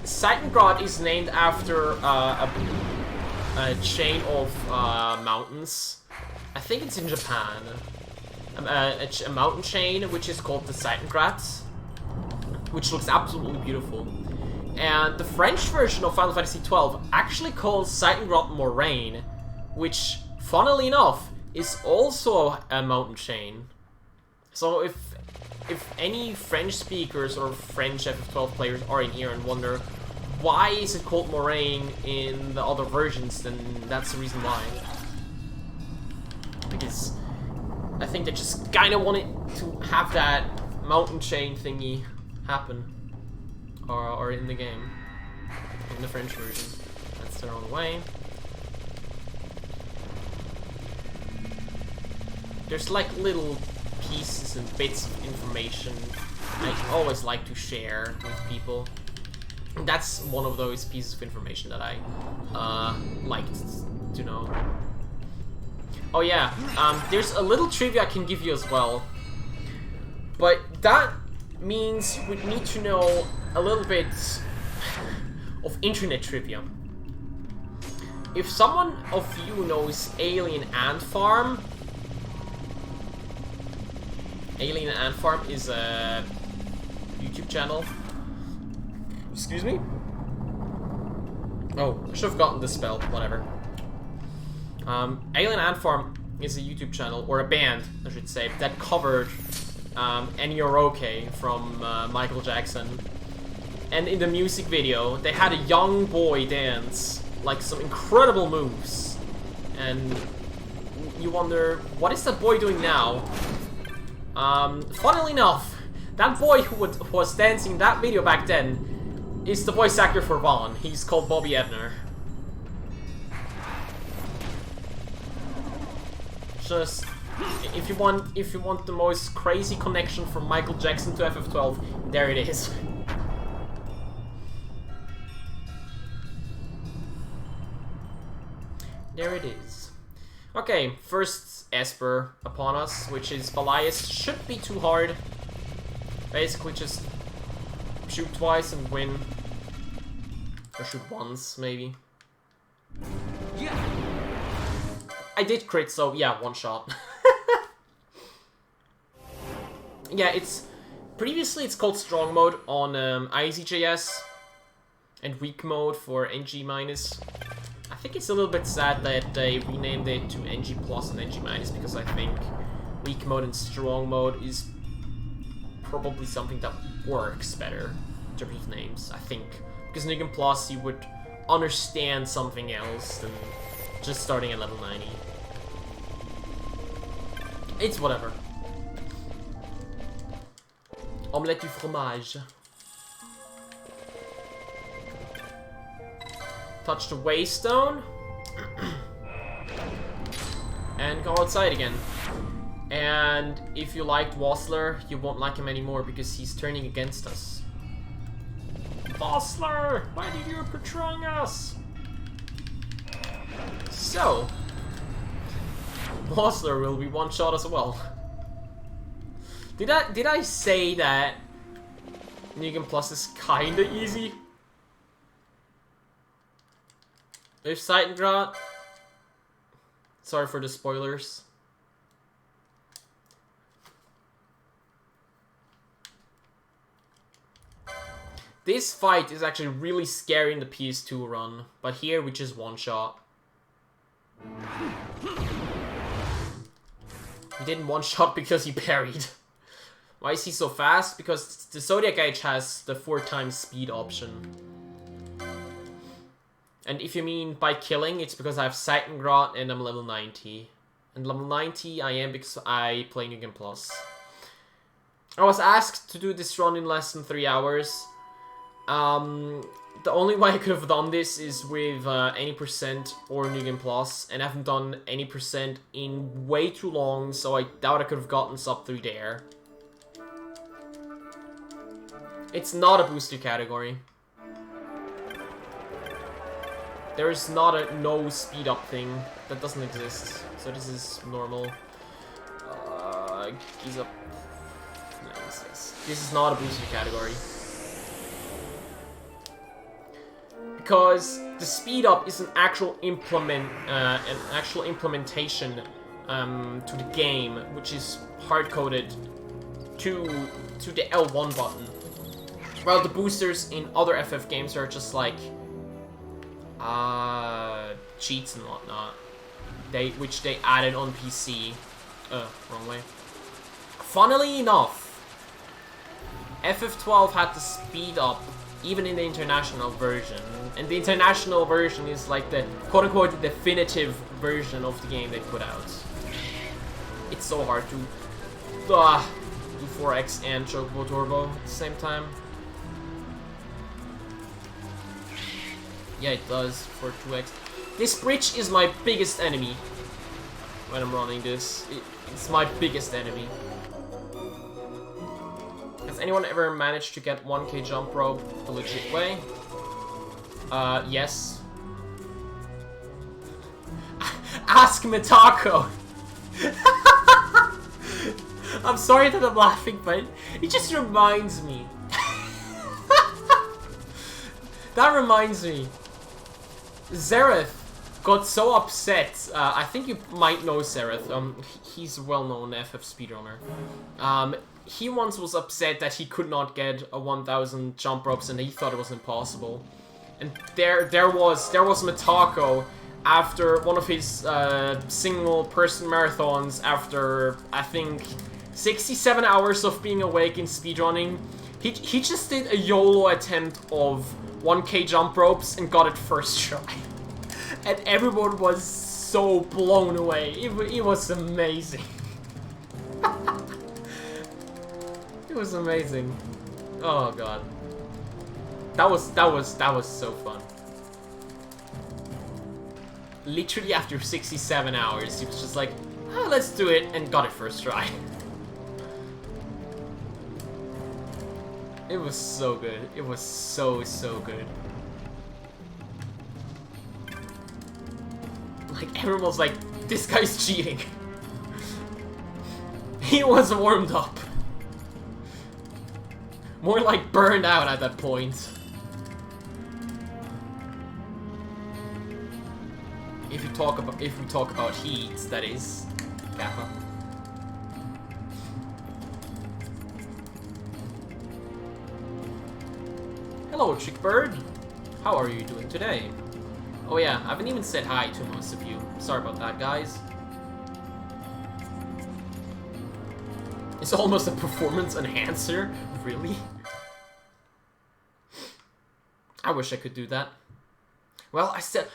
Seitengrad is named after a chain of mountains. I think it's in Japan. A mountain chain which is called the Seitengrad, which looks absolutely beautiful. And the French version of Final Fantasy XII actually calls Seitengrad Moraine, which, funnily enough, is also a mountain chain. So if any French speakers or French FF12 players are in here and wonder why is it called Moraine in the other versions, then that's the reason why. Because I think they just kind of wanted to have that mountain chain thingy happen. Or in the game. In the French version. That's their own way. There's like little pieces and bits of information I always like to share with people. And that's one of those pieces of information that I liked to know. Oh yeah, there's a little trivia I can give you as well. But that means we need to know a little bit of internet trivia. If someone of you knows Alien Ant Farm, Alien Ant Farm is a YouTube channel. Excuse me? Oh, I should have gotten the spell, whatever. Alien Ant Farm is a YouTube channel, or a band, I should say, that covered And You're Okay from Michael Jackson. And in the music video, they had a young boy dance, like some incredible moves. And you wonder, what is that boy doing now? Funnily enough, that boy who was dancing that video back then is the voice actor for Vaughn. He's called Bobby Ebner. Just, if you want the most crazy connection from Michael Jackson to FF12, there it is. There it is. Okay, first Esper upon us, which is Belias. Should be too hard. Basically just shoot twice and win. Or shoot once, maybe. Yeah. I did crit, so yeah, one shot. Yeah, it's... Previously it's called Strong Mode on IZJS. And Weak Mode for NG-. I think it's a little bit sad that they renamed it to NG Plus and NG Minus, because I think Weak Mode and Strong Mode is probably something that works better in terms of names, I think. Because NG Plus, you would understand something else than just starting at level 90. It's whatever. Omelette du fromage. Touch the Waystone. And go outside again. And if you liked Wassler, you won't like him anymore because he's turning against us. Wassler! Why did you betraying us? So, Wassler will be one shot as well. Did I say that Negan Plus is kinda easy? There's Seitengrad. Sorry for the spoilers. This fight is actually really scary in the PS2 run, but here we just one shot. He didn't one shot because he parried. Why is he so fast? Because the Zodiac Age has the 4x speed option. And if you mean by killing, it's because I have Seitengrad and I'm level 90. And level 90 I am because I play Negan Plus. I was asked to do this run in less than 3 hours. The only way I could have done this is with any percent or Negan Plus, and I haven't done any percent in way too long, so I doubt I could have gotten sub 3 there. It's not a booster category. There is not a no speed up thing. That doesn't exist. So this is normal. He's up. No, this is not a booster category. Because the speed up is an actual implementation to the game, which is hard coded to the L1 button. While the boosters in other FF games are just like cheats and whatnot, which they added on PC. Wrong way. Funnily enough, FF12 had the speed up even in the international version, and the international version is like the quote-unquote definitive version of the game they put out. It's so hard to do 4x and Chocobo Turbo at the same time. Yeah, it does for 2x. This bridge is my biggest enemy when I'm running this. It's my biggest enemy. Has anyone ever managed to get 1k jump rope the legit way? Yes. Ask Mitako! I'm sorry that I'm laughing, but it just reminds me. That reminds me. Zereth got so upset. I think you might know Zereth. He's a well-known FF speedrunner. He once was upset that he could not get a 1000 jump ropes, and he thought it was impossible. And there was Mitako after one of his single-person marathons. After I think 67 hours of being awake in speedrunning, he just did a YOLO attempt of 1k jump ropes and got it first try. And everyone was so blown away. It was amazing. It was amazing. Oh god. That was so fun. Literally after 67 hours, he was just like, oh, let's do it, and got it first try. It was so good. It was so good. Like, everyone was like, this guy's cheating. He was warmed up. More like burned out at that point. If we talk about heats, that is. Kappa. Hello, Chickbird. How are you doing today? Oh yeah, I haven't even said hi to most of you. Sorry about that, guys. It's almost a performance enhancer. Really? I wish I could do that. Well, I said,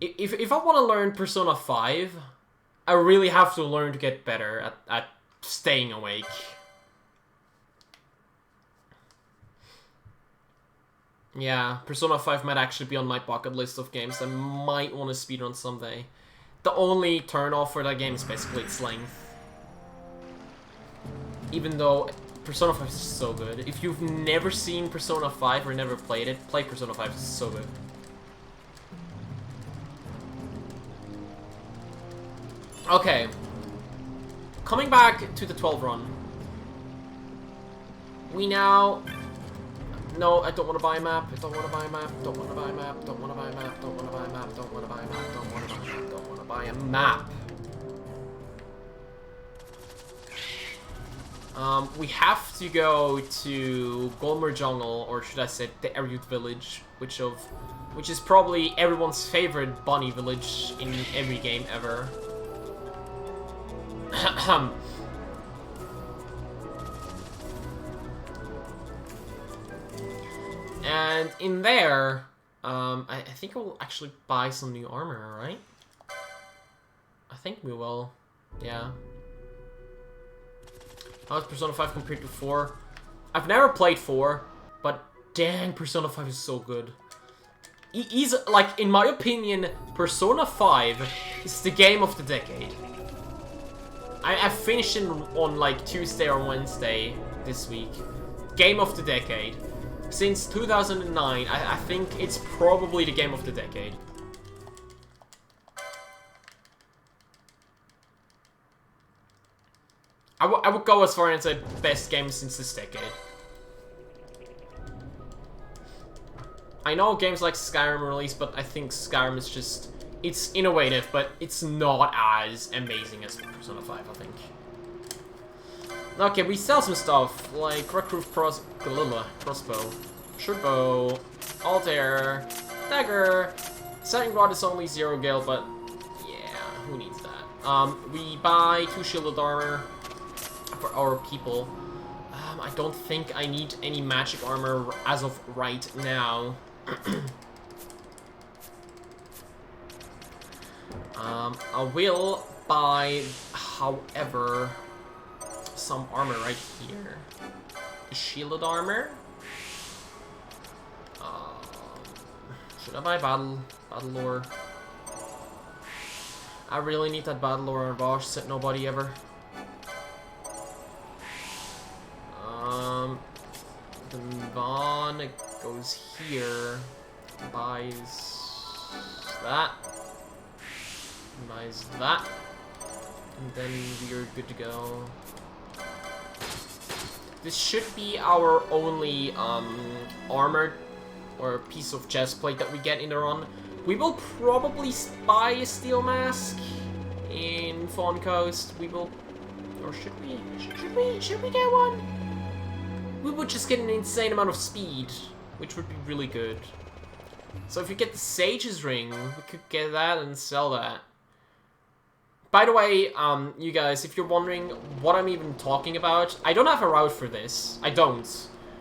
if I want to learn Persona 5, I really have to learn to get better at staying awake. Yeah, Persona 5 might actually be on my bucket list of games I might want to speedrun someday. The only turn-off for that game is basically its length. Even though Persona 5 is so good. If you've never seen Persona 5 or never played it, play Persona 5, it's so good. Okay. Coming back to the 12 run. We now... No, I don't want to buy a map. I don't want to buy a map. Don't want to buy a map. Don't want to buy a map. Don't want to buy a map. Don't want to buy a map. Don't want to buy a map. Don't want to buy a map. We have to go to Golmer Jungle, or should I say the Erud Village, which is probably everyone's favorite bunny village in every game ever. And in there, I think we'll actually buy some new armor, right? I think we will, yeah. How's Persona 5 compared to 4? I've never played 4, but dang, Persona 5 is so good. Like, in my opinion, Persona 5 is the game of the decade. I finished it on like Tuesday or Wednesday this week. Game of the decade. Since 2009, I think it's probably the game of the decade. I would go as far as say best game since this decade. I know games like Skyrim released, but I think Skyrim is just... It's innovative, but it's not as amazing as Persona 5, I think. Okay, we sell some stuff, like Recruit Crossbow, Shortbow, Altair, Dagger, Setting Rod is only 0 gil, but yeah, who needs that? We buy 2 shielded armor for our people. I don't think I need any magic armor as of right now. I will buy, however, some armor right here. Shielded armor. Should I buy battle lore? I really need that battle lore on Bosch, said nobody ever. Then Vaughn goes here, buys that, buys that, and then we're good to go. This should be our only armor or piece of chest plate that we get in the run. We will probably buy a steel mask in Fawn Coast. We will, or should we? Should we get one? We would just get an insane amount of speed, which would be really good. So if you get the Sage's Ring, we could get that and sell that. By the way, you guys, if you're wondering what I'm even talking about, I don't have a route for this. I don't.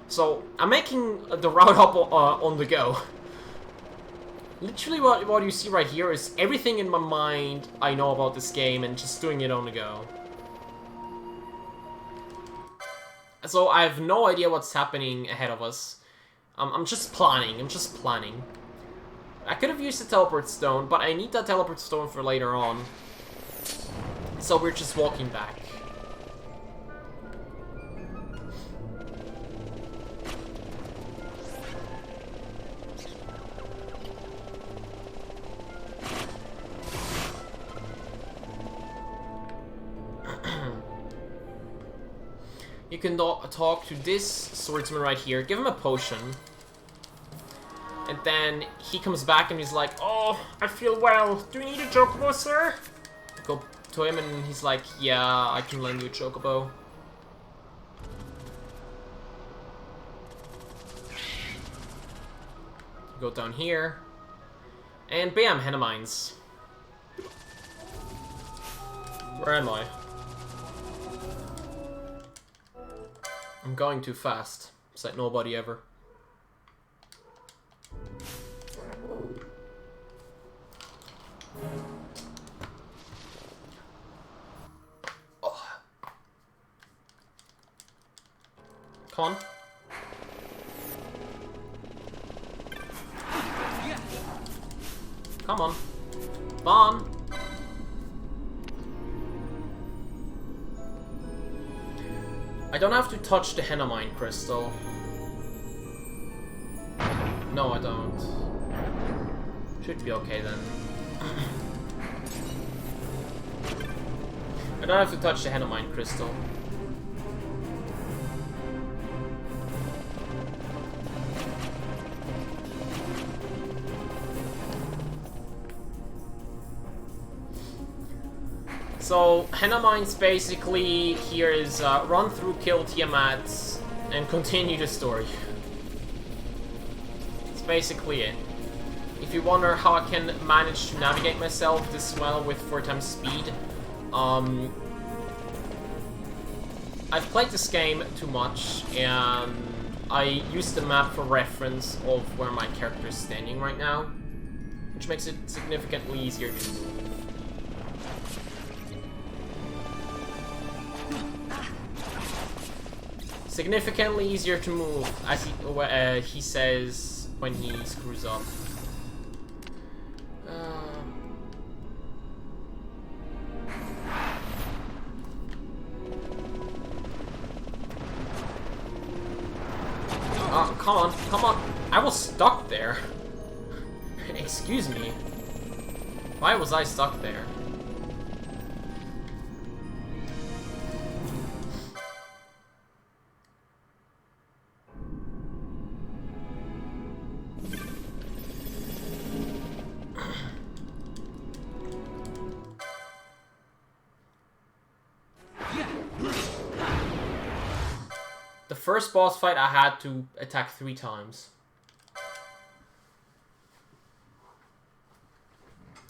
So I'm making the route up on the go. Literally what you see right here is everything in my mind I know about this game and just doing it on the go. So I have no idea what's happening ahead of us. I'm just planning. I could have used the teleport stone, but I need that teleport stone for later on. So we're just walking back. You can talk to this swordsman right here, give him a potion. And then he comes back and he's like, "Oh, I feel well. Do you need a chocobo, sir?" Go to him and he's like, "Yeah, I can lend you a chocobo." Go down here. And bam, Henna Mines. Where am I? I'm going too fast. Said nobody ever. Oh. Come on. Come on. Vaughn. I don't have to touch the Henamine crystal. No, I don't. Should be okay then. I don't have to touch the Henamine crystal. So, Henamine's basically here is run through, kill Tiamat, and continue the story. It's basically it. If you wonder how I can manage to navigate myself this well with 4x speed, I've played this game too much, and I use the map for reference of where my character is standing right now, which makes it significantly easier to move. Significantly easier to move, as he says when he screws up. Oh, come on, come on. I was stuck there. Excuse me. Why was I stuck there? The first boss fight I had to attack 3 times.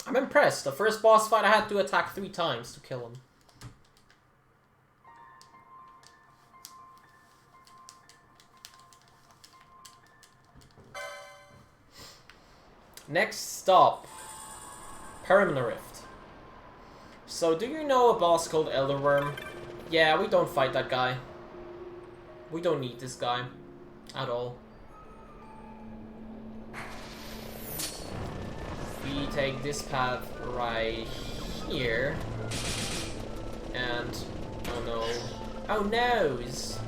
I'm impressed. The first boss fight I had to attack 3 times to kill him. Next stop. Perimna Rift. So, do you know a boss called Elderworm? Yeah, we don't fight that guy. We don't need this guy. At all. We take this path right here. And... oh no. Oh noes!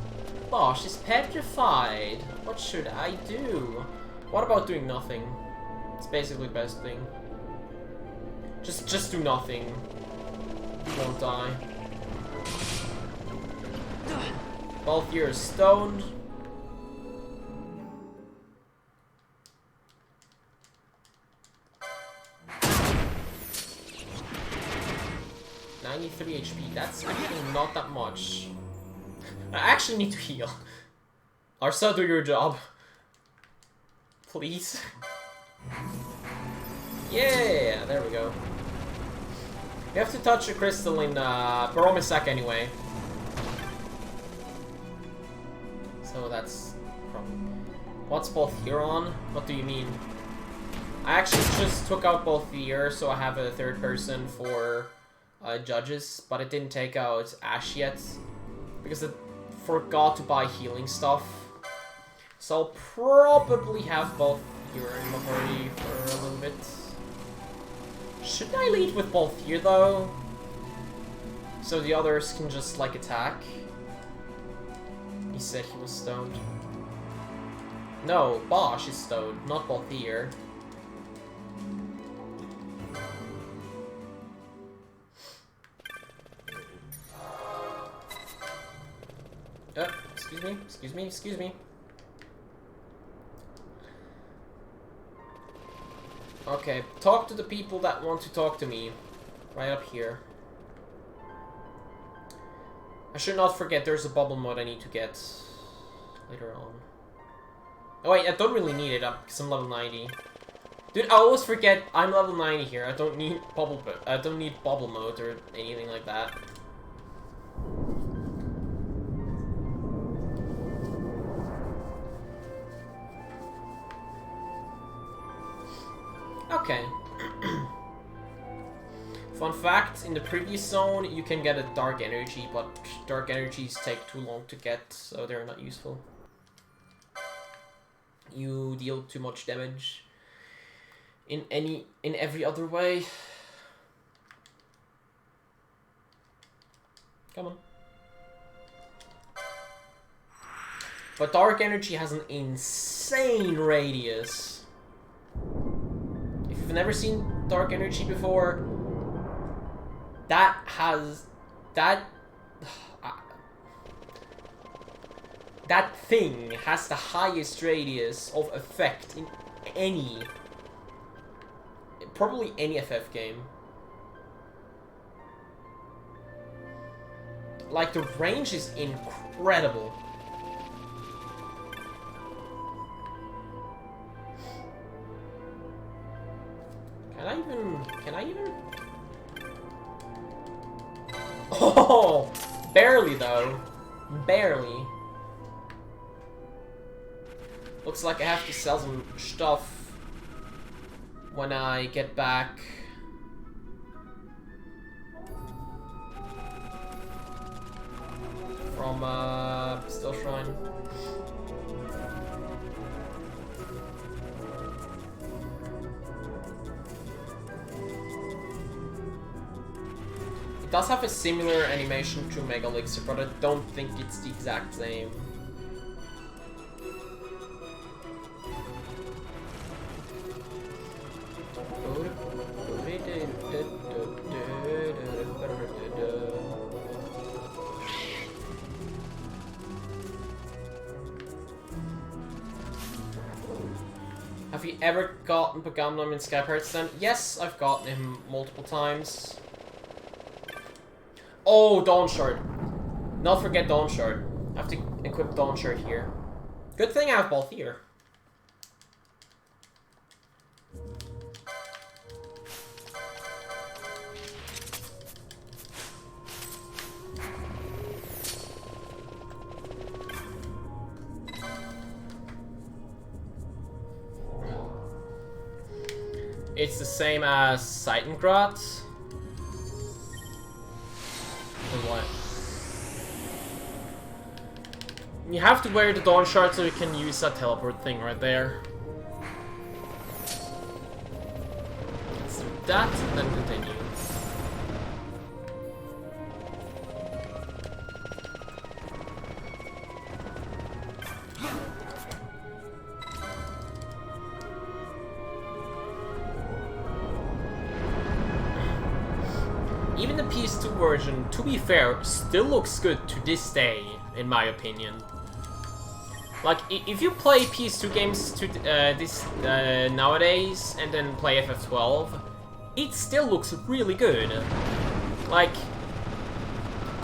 Bosch is petrified! What should I do? What about doing nothing? It's basically the best thing. Just do nothing. You won't die. Balthier is stoned. .93 HP, that's actually not that much. I actually need to heal. Arsa, do your job. Please. Yeah, there we go. You have to touch a crystal in Baromisak anyway. So that's problem. What's Balthier on? What do you mean? I actually just took out Balthier, so I have a third person for judges, but it didn't take out Ash yet because it forgot to buy healing stuff. So I'll probably have Balthier in the party for a little bit. Shouldn't I lead with Balthier though? So the others can just like attack. He said he was stoned. No, Bosch is stoned, not Balthier. Excuse me, excuse me, excuse me. Okay, talk to the people that want to talk to me. Right up here. I should not forget there's a bubble mode I need to get later on. Oh wait, I don't really need it because I'm level 90. Dude, I always forget I'm level 90 here. I don't need bubble mode or anything like that. Okay. Fun fact, in the previous zone you can get a dark energy, but dark energies take too long to get, so they're not useful. You deal too much damage in every other way. Come on. But Dark Energy has an insane radius. If you've never seen Dark Energy before, that thing has the highest radius of effect in probably any FF game. Like, the range is incredible. Can I even? Oh, barely though. Barely. Looks like I have to sell some stuff when I get back. From, Still Shrine. It does have a similar animation to Mega Elixir, but I don't think it's the exact same. Have you ever gotten Pagamnum in Sky Pirates then? Yes, I've gotten him multiple times. Oh, Dawn Shard. Not forget Dawn Shard. I have to equip Dawn Shard here. Good thing I have both here. It's the same as Seitengrad. Or what? You have to wear the Dawn Shard so you can use that teleport thing right there. Let's do that, and then continue. Even the PS2 version, to be fair, still looks good to this day, in my opinion. Like, if you play PS2 games to nowadays and then play FF12, it still looks really good. Like,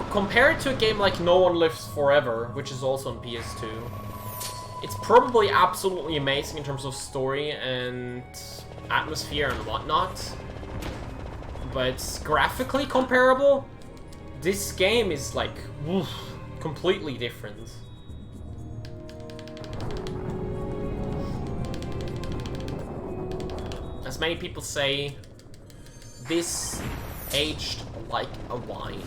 compared to a game like No One Lives Forever, which is also on PS2, it's probably absolutely amazing in terms of story and atmosphere and whatnot. But graphically comparable, this game is like, woof, completely different. As many people say, this aged like a wine.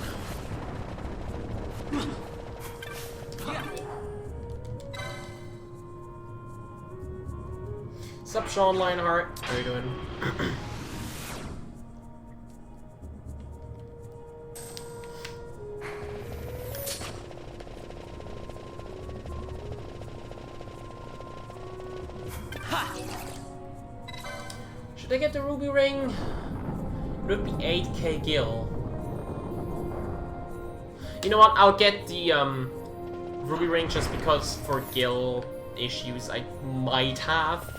Sup, Sean Lionheart? How are you doing? Should I get the ruby ring? It would be 8k gil. You know what? I'll get the ruby ring just because for gil issues I might have.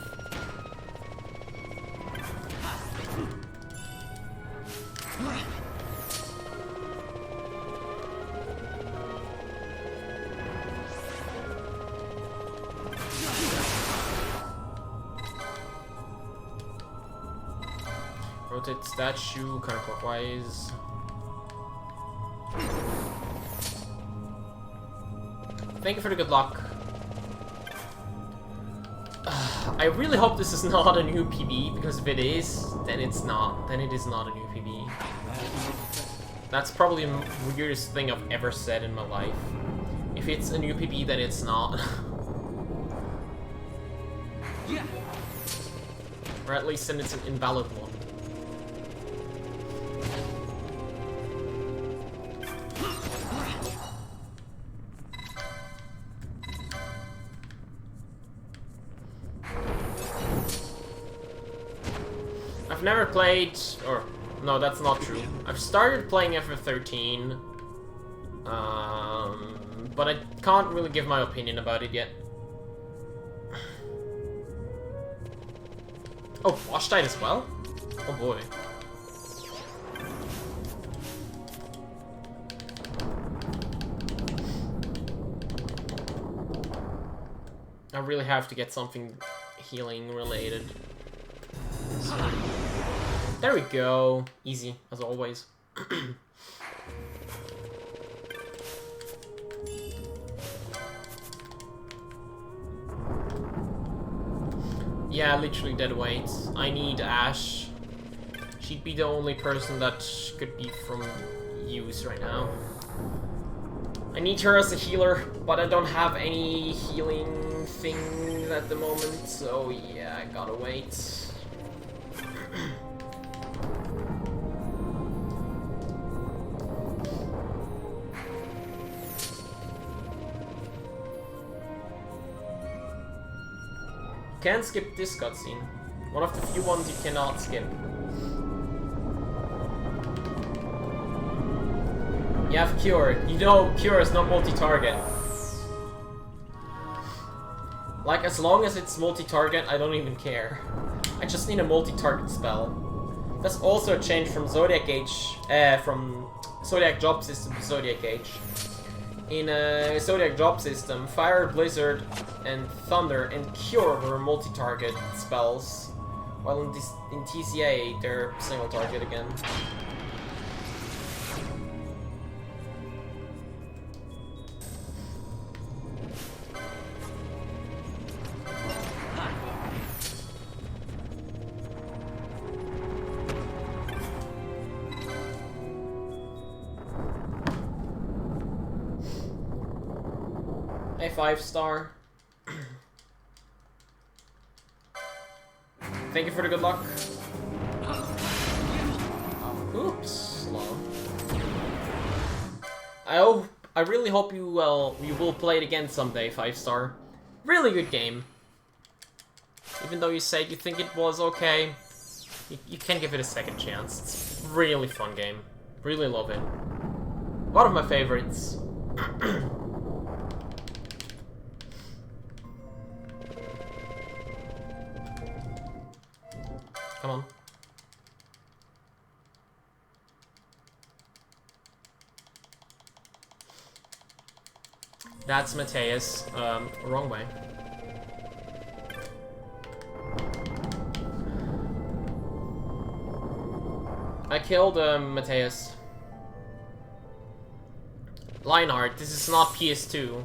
Rotate statue counterclockwise. Thank you for the good luck. I really hope this is not a new PB, because if it is, then it's not. Then it is not a new PB. That's probably the weirdest thing I've ever said in my life. If it's a new PB, then it's not. Or at least then it's an invalid one. I've never played, or no, that's not true. I've started playing FF13, but I can't really give my opinion about it yet. Oh, Bosch died as well? Oh boy. I really have to get something healing related. So, there we go. Easy, as always. Yeah, literally dead weight. I need Ash. She'd be the only person that could be from use right now. I need her as a healer, but I don't have any healing things at the moment, so yeah, I gotta wait. Can't skip this cutscene. One of the few ones you cannot skip. You have Cure. You know Cure is not multi-target. Like, as long as it's multi-target, I don't even care. I just need a multi-target spell. That's also a change from Zodiac Age, from Zodiac Job System to Zodiac Age. In a Zodiac Job System, Fire, Blizzard, and Thunder and Cure were multi-target spells, while in TCA they're single-target again. A 5-star. Thank you for the good luck. Oops, slow. I really hope you will play it again someday, 5-star. Really good game. Even though you said you think it was okay, you can give it a second chance. It's a really fun game. Really love it. One of my favorites. Come on. That's Mateus. Wrong way. I killed Mateus. Lionheart, this is not PS2.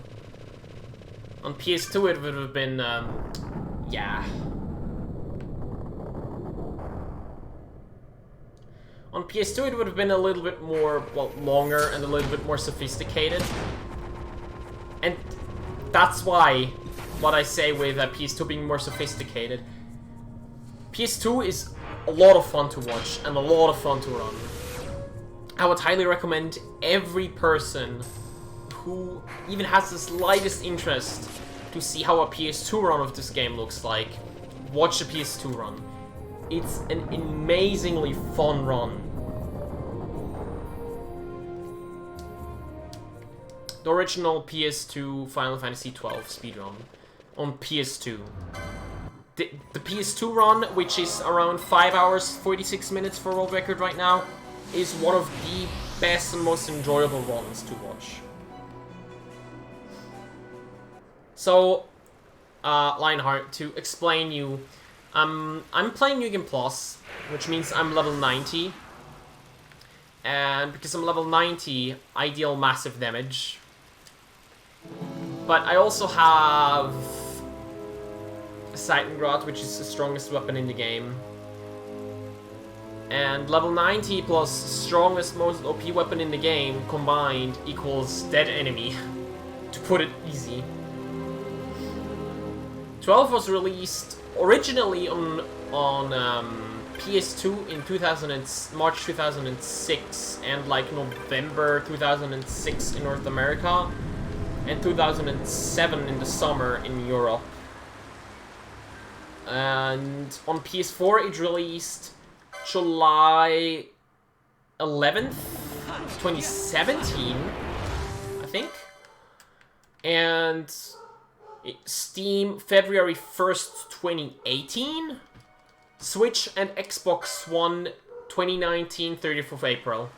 On PS2 it would have been, yeah. On PS2 it would have been a little bit more, well, longer and a little bit more sophisticated. And that's why, what I say with PS2 being more sophisticated. PS2 is a lot of fun to watch and a lot of fun to run. I would highly recommend every person who even has the slightest interest to see how a PS2 run of this game looks like. Watch a PS2 run. It's an amazingly fun run. The original PS2 Final Fantasy XII speedrun on PS2. The PS2 run, which is around 5 hours 46 minutes for world record right now, is one of the best and most enjoyable runs to watch. So, Lionheart, to explain you, I'm playing New Game Plus, which means I'm level 90. And because I'm level 90, I deal massive damage. But I also have Seitengrad, which is the strongest weapon in the game. And level 90 plus strongest, most OP weapon in the game combined equals dead enemy, to put it easy. 12 was released originally on PS2 in March 2006 and like November 2006 in North America, and 2007 in the summer in Europe. And on PS4 it released July 11th, 2017, I think. And Steam, February 1st, 2018. Switch and Xbox One, 2019, 30th of April.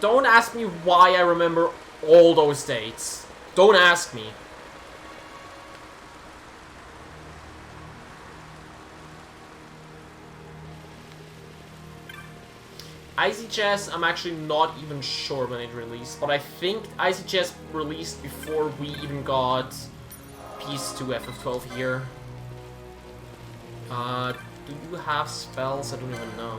Don't ask me why I remember all those dates. Don't ask me. Icy Chess, I'm actually not even sure when it released, but I think Icy Chess released before we even got PS2 FF12 here. Do you have spells? I don't even know.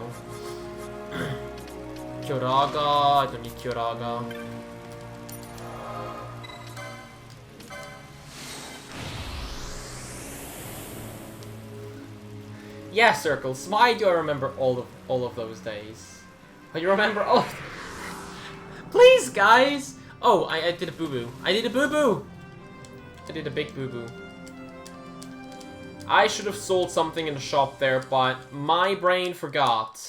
Kyoraga, I don't need Kyoraga. Yeah, Circles, why do I remember all of those days? Oh, you remember all of... Please, guys! Oh, I did a boo-boo. I did a boo-boo! I did a big boo-boo. I should have sold something in the shop there, but my brain forgot.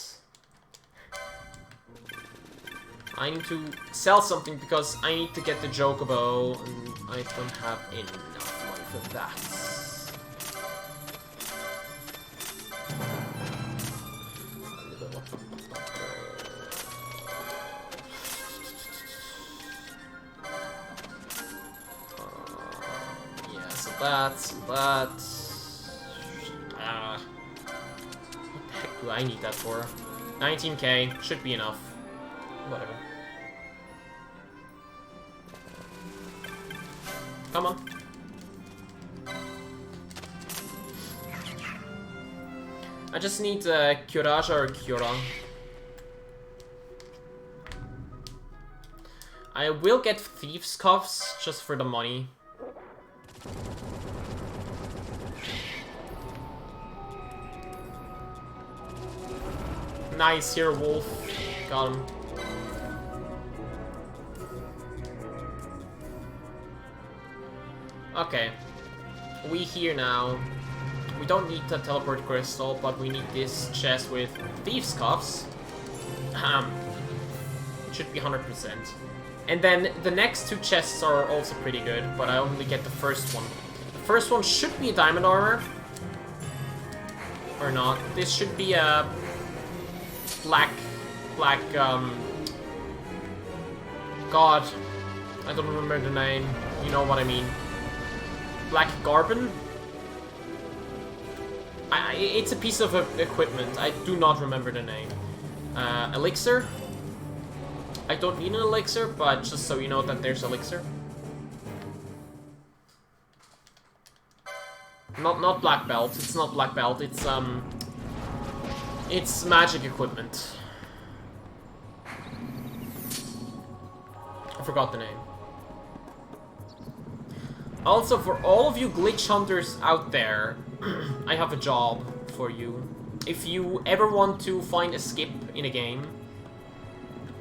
I need to sell something because I need to get the Chocobo, and I don't have enough money for that. Yeah, so that's that. What the heck do I need that for? 19k, should be enough. Whatever. Come on. I just need Kyoraja or Kyora. I will get Thieves' Cuffs just for the money. Nice here, Wolf. Got him. Okay. We here now. We don't need the teleport crystal, but we need this chest with Thieves' Cuffs. It should be 100%. And then the next two chests are also pretty good, but I only get the first one. The first one should be a diamond armor. Or not. This should be a black, God, I don't remember the name. You know what I mean. Black Garbin? It's a piece of equipment. I do not remember the name. Elixir? I don't need an elixir, but just so you know that there's elixir. Not black belt. It's not black belt. It's magic equipment. I forgot the name. Also, for all of you glitch hunters out there, I have a job for you. If you ever want to find a skip in a game,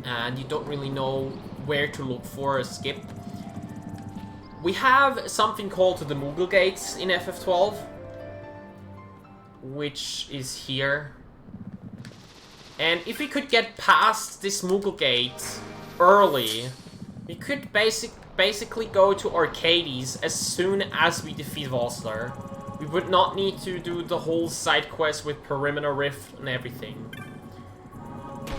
and you don't really know where to look for a skip, we have something called the Moogle Gates in FF12, which is here. And if we could get past this Moogle Gate early, we could basically go to Arcades as soon as we defeat Vossler. We would not need to do the whole side quest with Perimeter Rift and everything.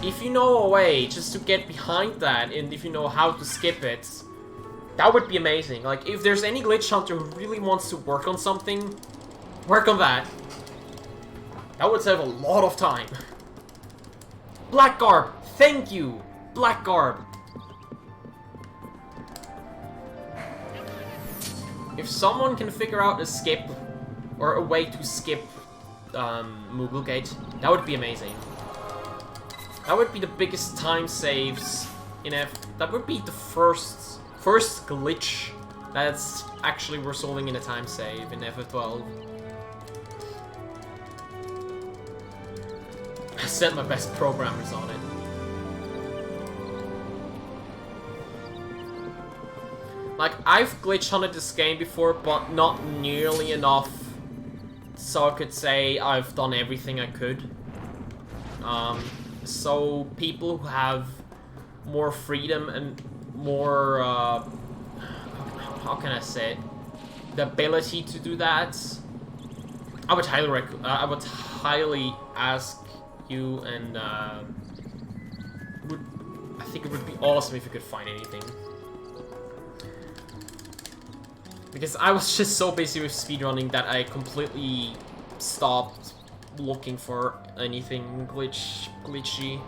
If you know a way just to get behind that, and if you know how to skip it, that would be amazing. Like, if there's any glitch hunter who really wants to work on something, work on that. That would save a lot of time. Black Garb, thank you! Black Garb. If someone can figure out a skip, or a way to skip Moogle Gate, that would be amazing. That would be the biggest time saves in that would be the first glitch that's actually resulting in a time save in FF12. I sent my best programmers on it. Like, I've glitch hunted this game before, but not nearly enough so I could say I've done everything I could. So people who have more freedom and more, how can I say it? The ability to do that, I would highly ask you, and I think it would be awesome if you could find anything. Because I was just so busy with speedrunning that I completely stopped looking for anything glitchy.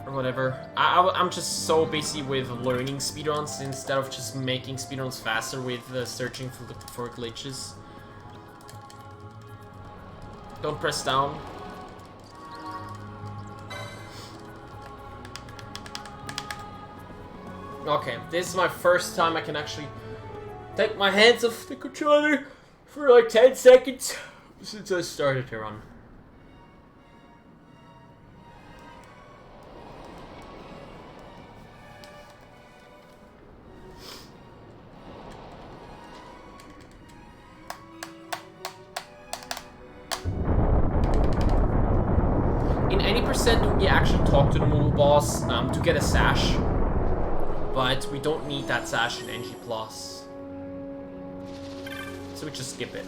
Or whatever. I'm just so busy with learning speedruns instead of just making speedruns faster with searching for glitches. Don't press down. Okay, this is my first time I can actually take my hands off the controller for like 10 seconds since I started to run. In any percent, we actually talk to the Mulu boss to get a sash. But we don't need that sash in NG+. So we just skip it.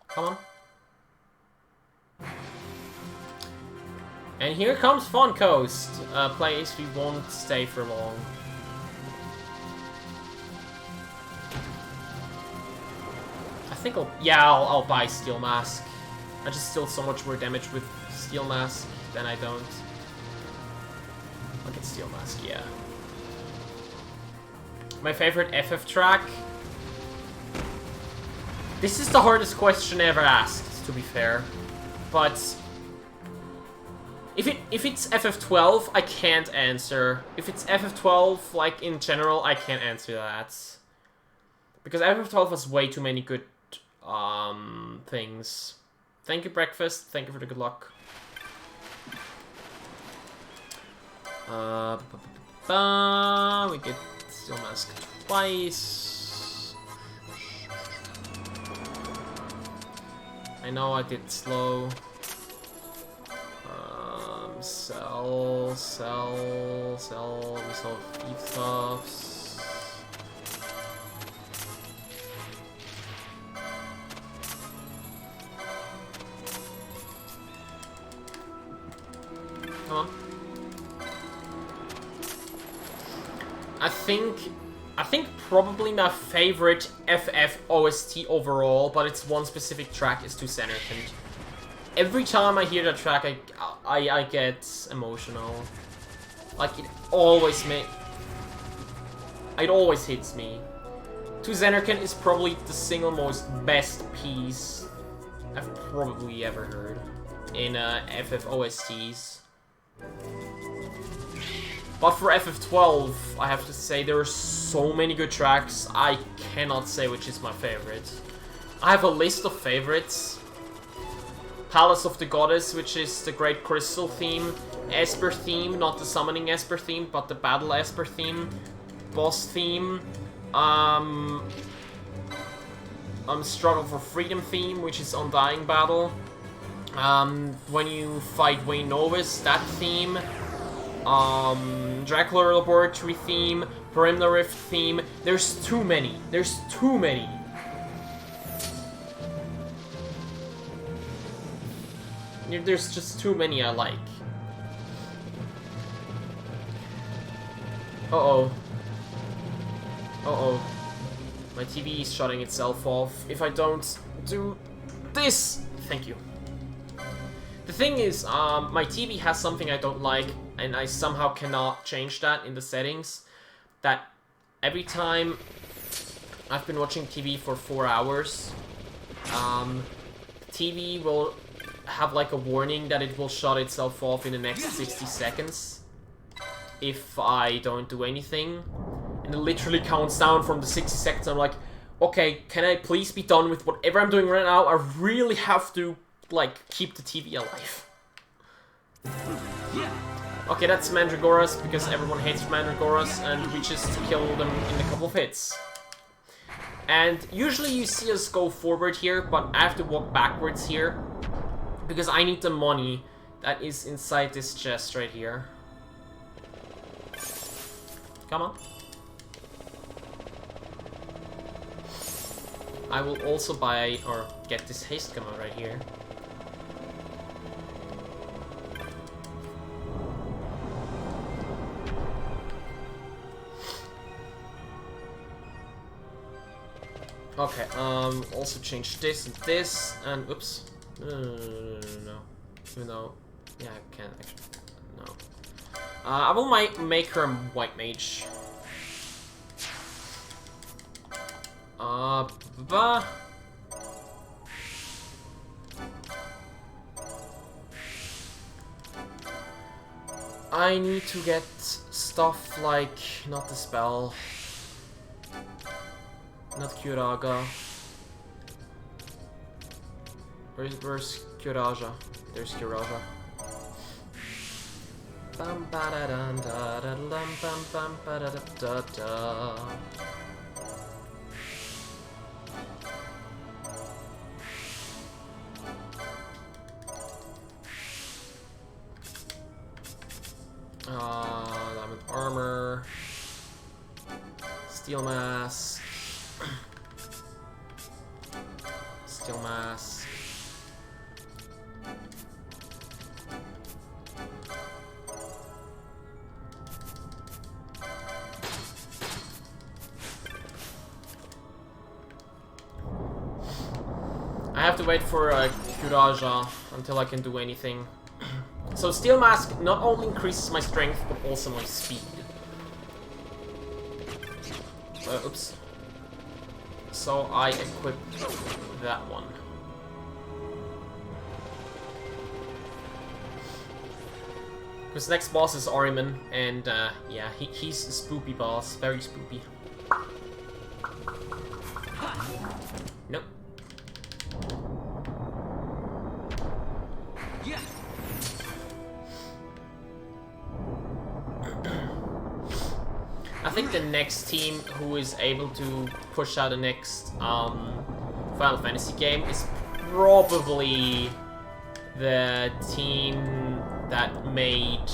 Come on. And here comes Fun Coast, a place we won't stay for long. I think I'll buy Steel Mask. I just deal so much more damage with Steel Mask than I don't. I'll get Steel Mask, yeah. My favorite FF track? This is the hardest question ever asked, to be fair. But if it's FF12, I can't answer. If it's FF12, like in general, I can't answer that. Because FF12 has way too many good things. Thank you, Breakfast. Thank you for the good luck. We get Steel Mask twice. I know I did slow. Sell. We sell thief stuffs. Come on. I think probably my favorite FF OST overall, but it's one specific track, is to Zenerkand. Every time I hear that track, I get emotional. Like, it always hits me. To Zenerkand is probably the single most best piece I've probably ever heard in FF OSTs. But for FF12, I have to say there are so many good tracks, I cannot say which is my favorite. I have a list of favorites. Palace of the Goddess, which is the Great Crystal theme. Esper theme, not the Summoning Esper theme, but the Battle Esper theme. Boss theme. Struggle for Freedom theme, which is Undying Battle. When you fight Wayne Novus, that theme. Dracula Laboratory theme, Perimeter Rift theme. There's too many. There's too many. There's just too many I like. Uh-oh. Uh-oh. My TV is shutting itself off. If I don't do this... Thank you. The thing is, my TV has something I don't like, and I somehow cannot change that in the settings. That every time I've been watching TV for 4 hours, TV will have like a warning that it will shut itself off in the next 60 seconds if I don't do anything. And it literally counts down from the 60 seconds. I'm like, okay, can I please be done with whatever I'm doing right now? I really have to, like, keep the TV alive. Okay, that's Mandragoras, because everyone hates Mandragoras, and we just kill them in a couple of hits. And usually you see us go forward here, but I have to walk backwards here, because I need the money that is inside this chest right here. Come on. I will also buy, or get this haste gun right here. Okay, also change this and this, and oops. No. Even though, yeah, I can't actually, no. I will make her a white mage. I need to get stuff like, not the spell. Not Kyuraga. Where's Kyuraja? There's Kyuraja. Bam ba da dun da da dum bam bam ba da da da. Diamond armor. Steel mask. Steel mask. I have to wait for Kyuraja until I can do anything. So Steel Mask not only increases my strength, but also my speed. Oops. So I equip that one. Because next boss is Ahriman, and yeah, he's a spoopy boss, very spoopy. Nope. Yeah. I think the next team who is able to push out the next Final Fantasy game is probably the team that made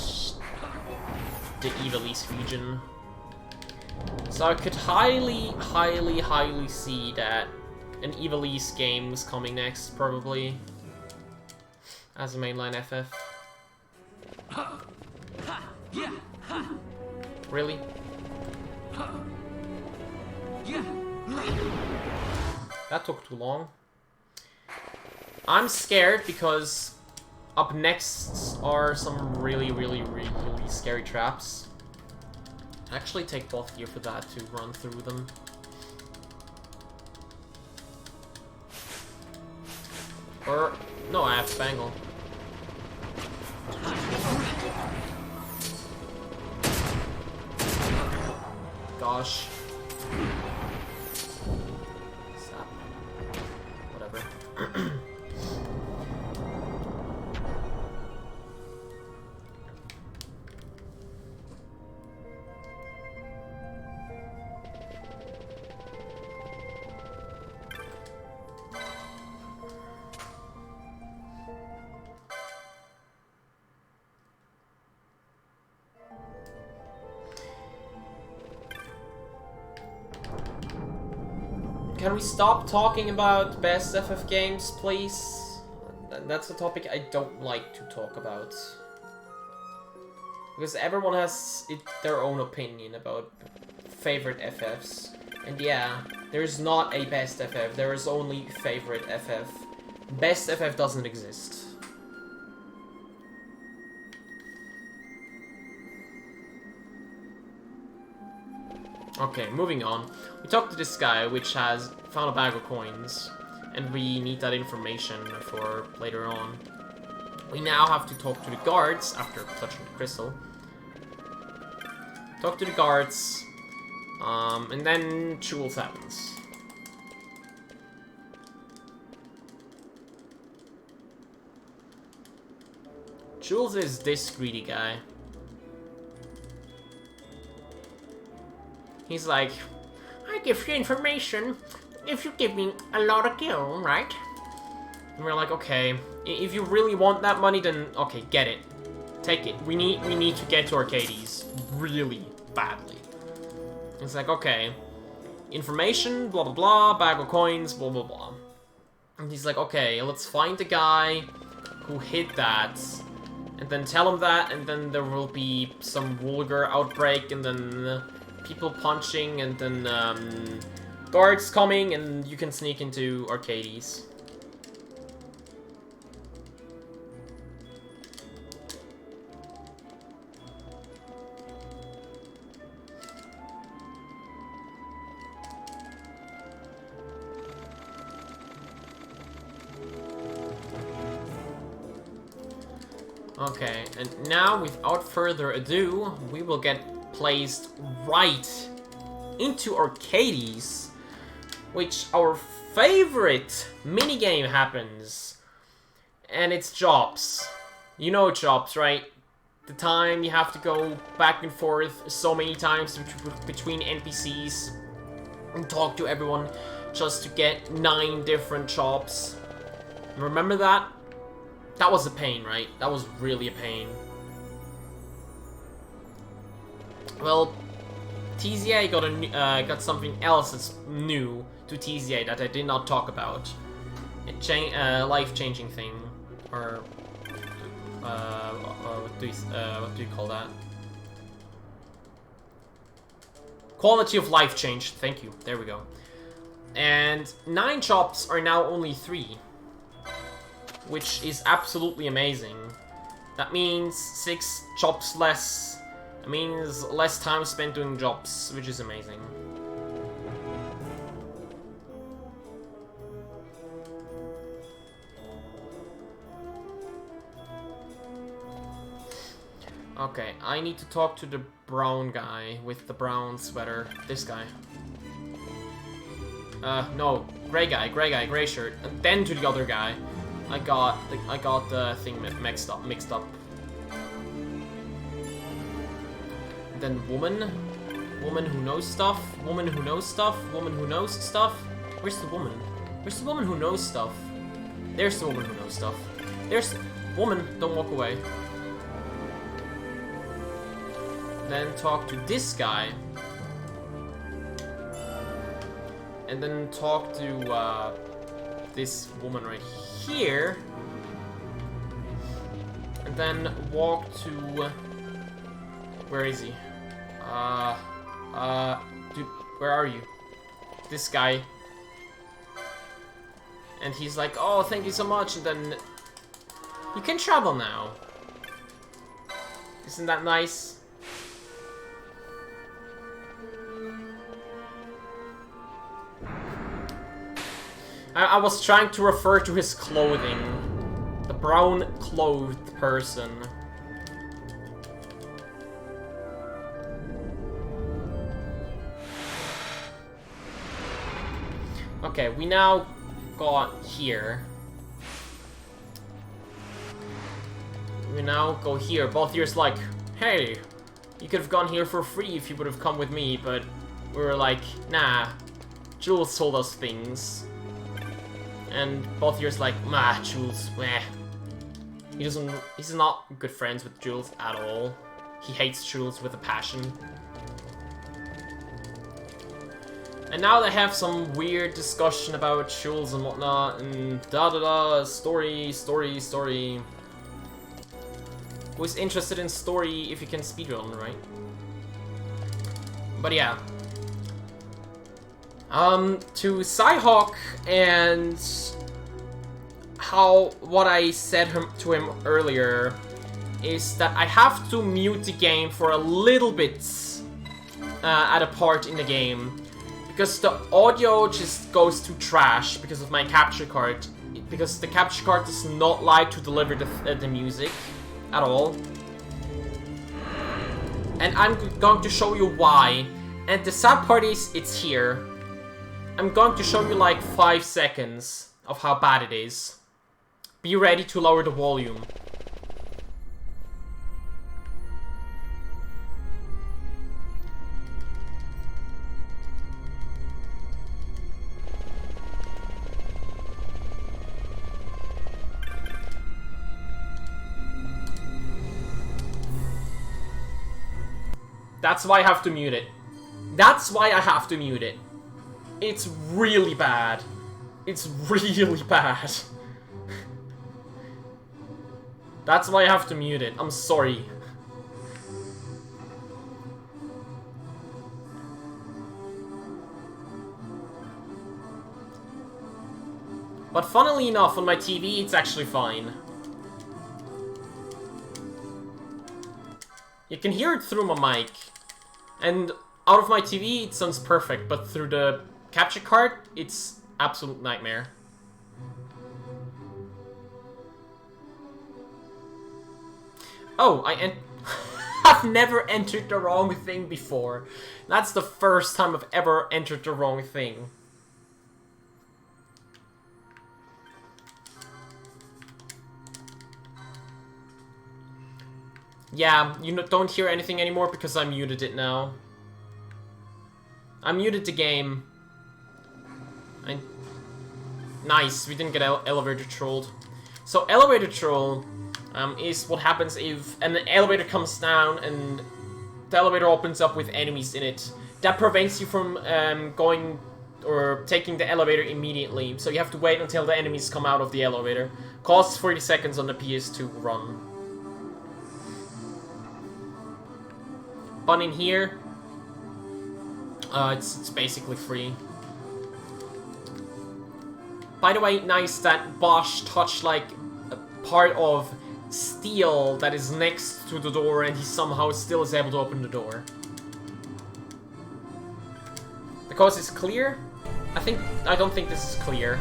the Evil East region. So I could highly see that an Evil East game is coming next, probably, as a mainline FF. Really? That took too long. I'm scared because up next are some really scary traps. Actually take both gear for that to run through them. Or, no, I have Spangle. Gosh. Stop. Whatever. Can we stop talking about best FF games, please? That's a topic I don't like to talk about. Because everyone has their own opinion about favorite FFs. And yeah, there's not a best FF, there is only favorite FF. Best FF doesn't exist. Okay, moving on. We talked to this guy, which has found a bag of coins, and we need that information for later on. We now have to talk to the guards after touching the crystal. Talk to the guards, and then Jules happens. Jules is this greedy guy. He's like, I give you information if you give me a lot of gil, right? And we're like, okay, if you really want that money, then okay, get it. Take it. We need to get to Arcades really badly. It's like, okay, information, blah blah blah, bag of coins, blah blah blah. And he's like, okay, let's find the guy who hid that, and then tell him that, and then there will be some vulgar outbreak, and then people punching, and then guards coming, and you can sneak into Arcades. Okay, and now, without further ado, we will get placed right into Arcades, which our favorite minigame happens. And it's jobs. You know jobs, right? The time you have to go back and forth so many times between NPCs and talk to everyone just to get 9 different jobs. Remember that? That was a pain, right? That was really a pain. Well, TZA got something else that's new to TZA that I did not talk about. A life-changing thing, or what do you call that? Quality of life change. Thank you. There we go. And 9 jobs are now only 3. Which is absolutely amazing. That means 6 jobs less. It means less time spent doing jobs, which is amazing. Okay, I need to talk to the brown guy with the brown sweater. This guy. No, gray guy, gray shirt. And then to the other guy. I got the thing mixed up. Then woman who knows stuff, woman who knows stuff, woman who knows stuff. Where's the woman? Where's the woman who knows stuff? There's the woman who knows stuff. There's woman. Don't walk away. Then talk to this guy, and then talk to this woman right here, and then walk to, where is he? Dude, where are you? This guy. And he's like, oh, thank you so much, and then you can travel now. Isn't that nice? I was trying to refer to his clothing. The brown clothed person. Okay, we now got here. We now go here. Both ears like, hey, you could have gone here for free if you would have come with me, but we were like, nah, Jules told us things. And both ears like, nah, Jules, meh. He's not good friends with Jules at all. He hates Jules with a passion. And now they have some weird discussion about Jules and whatnot, and da-da-da, story. Who's interested in story if you can speedrun, right? But yeah. To Cyhawk and what I said to him earlier is that I have to mute the game for a little bit at a part in the game, because the audio just goes to trash because of my capture card, because the capture card does not like to deliver the music at all. And I'm going to show you why. And the sad part is, it's here. I'm going to show you like 5 seconds of how bad it is. Be ready to lower the volume. That's why I have to mute it. That's why I have to mute it. It's really bad. It's really bad. That's why I have to mute it. I'm sorry. But funnily enough, on my TV, it's actually fine. You can hear it through my mic. And out of my TV, it sounds perfect, but through the capture card, it's absolute nightmare. Oh, I've never entered the wrong thing before. That's the first time I've ever entered the wrong thing. Yeah, you don't hear anything anymore because I muted it now. I muted the game. Nice, we didn't get elevator trolled. So elevator troll is what happens if an elevator comes down and the elevator opens up with enemies in it. That prevents you from going or taking the elevator immediately. So you have to wait until the enemies come out of the elevator. Costs 40 seconds on the PS2 run. But in here, it's basically free. By the way, nice that Bosch touched like a part of steel that is next to the door and he somehow still is able to open the door. The coast is clear? I don't think this is clear.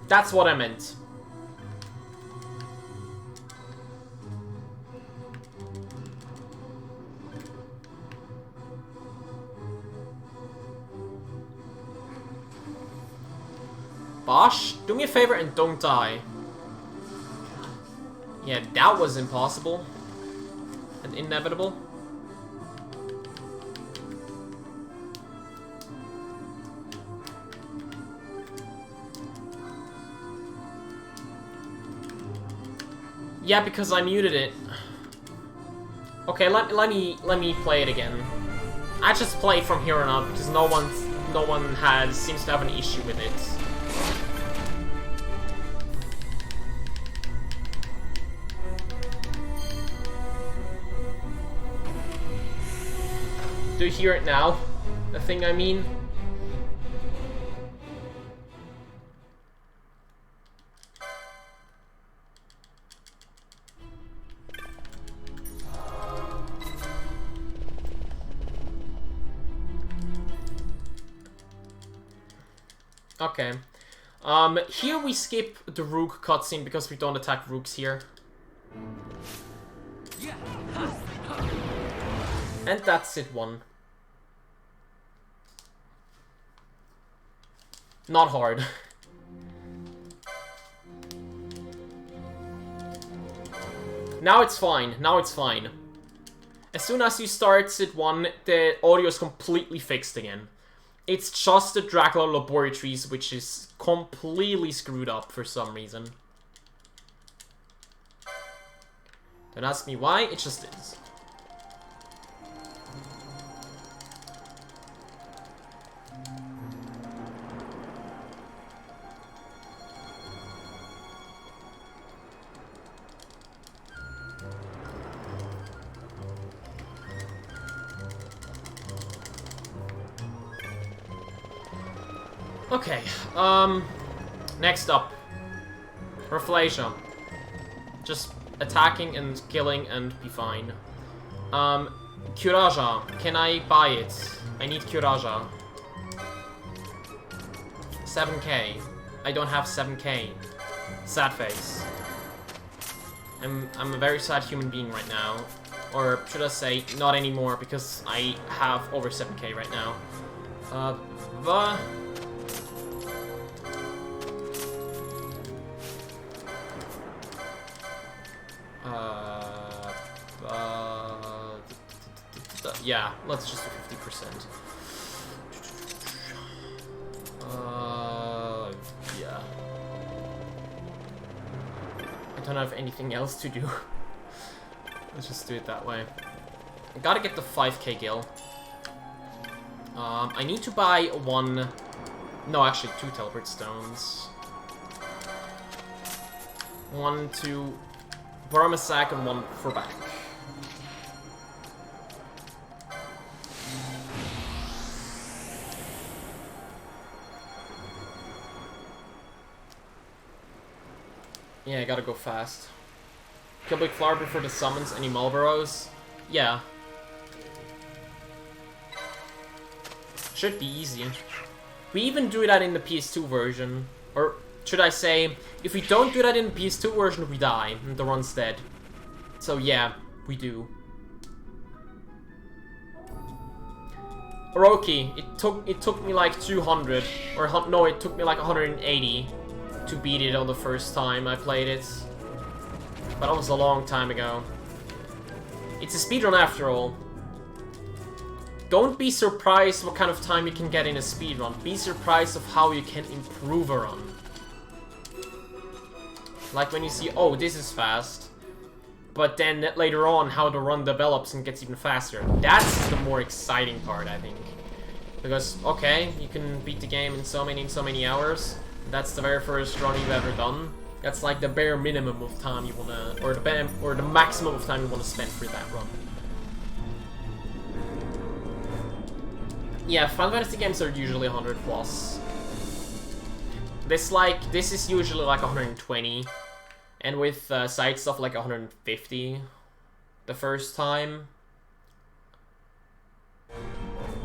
That's what I meant. Bosch, do me a favor and don't die. Yeah, that was impossible. And inevitable. Yeah, because I muted it. Okay, let me play it again. I just play from here on out because no one seems to have an issue with it. Do you hear it now? The thing I mean? Okay. Here we skip the Rook cutscene because we don't attack Rooks here. And that's it one. Not hard. Now it's fine. Now it's fine. As soon as you start Sid 1, the audio is completely fixed again. It's just the Dracula Laboratories which is completely screwed up for some reason. Don't ask me why, it just is. Okay, next up. Reflasia. Just attacking and killing and be fine. Kuraja. Can I buy it? I need Kuraja. 7k. I don't have 7k. Sad face. I'm a very sad human being right now. Or should I say, not anymore, because I have over 7k right now. Yeah, let's just do 50%. don't have anything else to do. Let's just do it that way. I gotta get the 5k gil. I need to buy one... No, actually 2 teleport stones. 1 to Buramasak and 1 for back. Yeah, I gotta go fast. Kill Big Flower before the summons any Marlboros? Yeah. Should be easy. We even do that in the PS2 version. Or should I say, if we don't do that in the PS2 version, we die, and the run's dead. So yeah, we do. Orochi, it took me like 200, or no, it took me like 180 to beat it on the first time I played it. But that was a long time ago. It's a speedrun after all. Don't be surprised what kind of time you can get in a speedrun. Be surprised of how you can improve a run. Like when you see, oh, this is fast. But then later on, how the run develops and gets even faster. That's the more exciting part, I think. Because, okay, you can beat the game in so many hours. That's the very first run you've ever done. That's like the bare minimum of time you wanna, or the maximum of time you wanna spend for that run. Yeah, Final Fantasy games are usually 100 plus. This is usually like 120, and with side stuff like 150 the first time.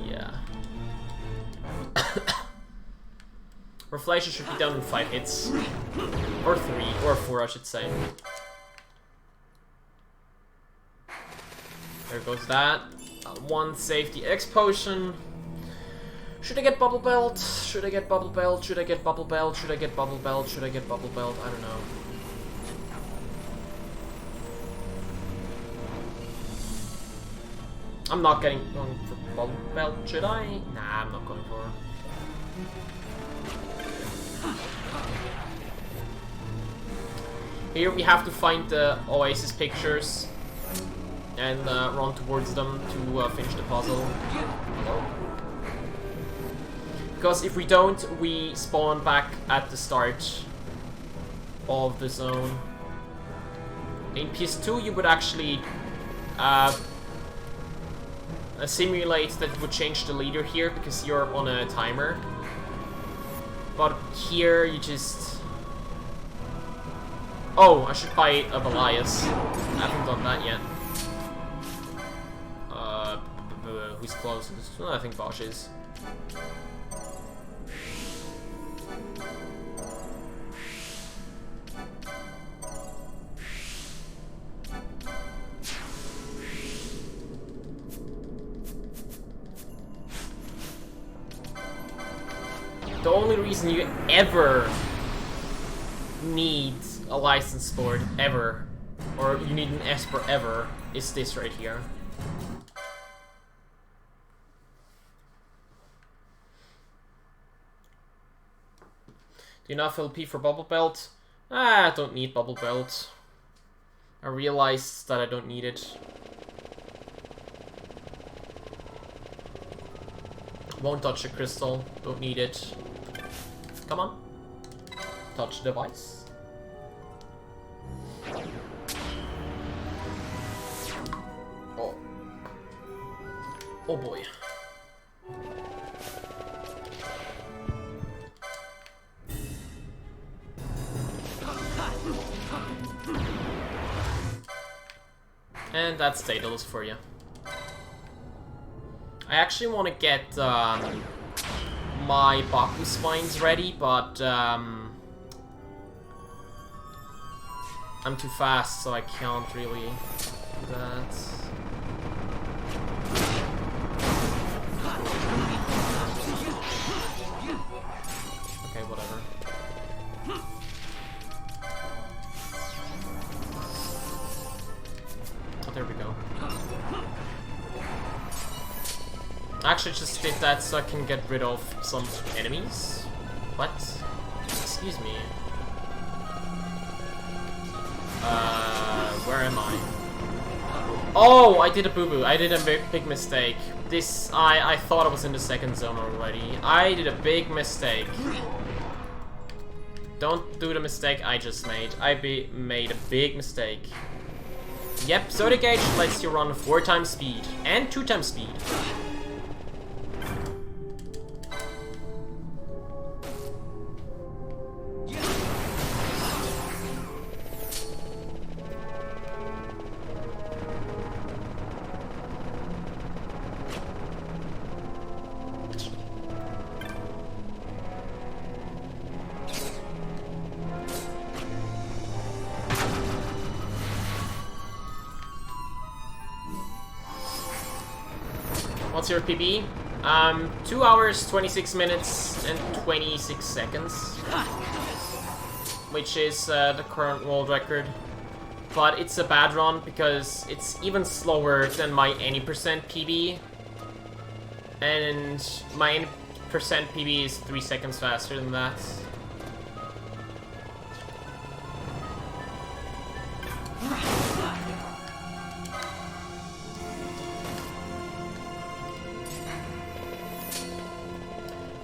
Yeah. Reflation should be done in 5 hits. Or 3, or 4 I should say. There goes that. 1 safety X potion. Should I get Bubble Belt? Should I get Bubble Belt? Should I get Bubble Belt? Should I get Bubble Belt? Should I get Bubble Belt? I don't know. I'm not going for Bubble Belt, should I? Nah, I'm not going for it. Here we have to find the Oasis pictures and run towards them to finish the puzzle. Because if we don't, we spawn back at the start of the zone. In PS2 you would actually simulate that it would change the leader here because you're on a timer. But here you just... Oh, I should buy a Belias. I haven't done that yet. Who's closest? I think Bosch is. The only reason you ever need a license board, ever, or you need an Esper ever, is this right here. Do you not fill P for Bubble Belt? Ah, I don't need Bubble Belt. I realized that I don't need it. Won't touch the crystal, don't need it. Come on. Touch the device. Oh. Oh boy. And that's Daedalus for you. I actually want to get my Baku spines ready, but I'm too fast, so I can't really do that. Okay, whatever. Oh, there we go. I actually just did that so I can get rid of some enemies. What? Excuse me. Where am I? Oh, I did a boo-boo. I did a big mistake. I thought I was in the second zone already. I did a big mistake. Don't do the mistake I just made. Made a big mistake. Yep, Zodiac Age lets you run 4 times speed and 2 times speed. What's your PB? 2 hours, 26 minutes, and 26 seconds. Which is the current world record. But it's a bad run because it's even slower than my any percent PB. And my any percent PB is 3 seconds faster than that.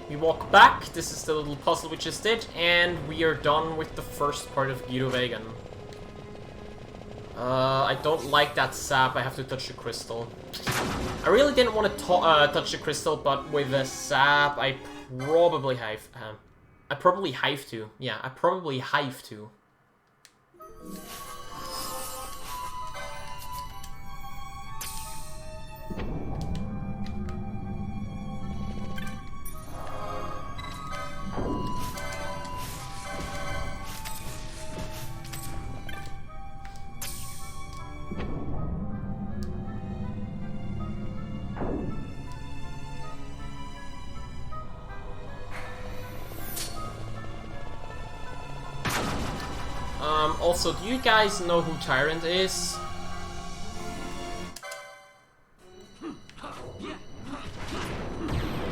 We walk back, this is the little puzzle we just did, and we are done with the first part of Gyrovegan. I don't like that sap, I have to touch the crystal. I really didn't want to touch the crystal, but with the sap, I probably have to. Yeah, I probably have to. Also, do you guys know who Tyrant is?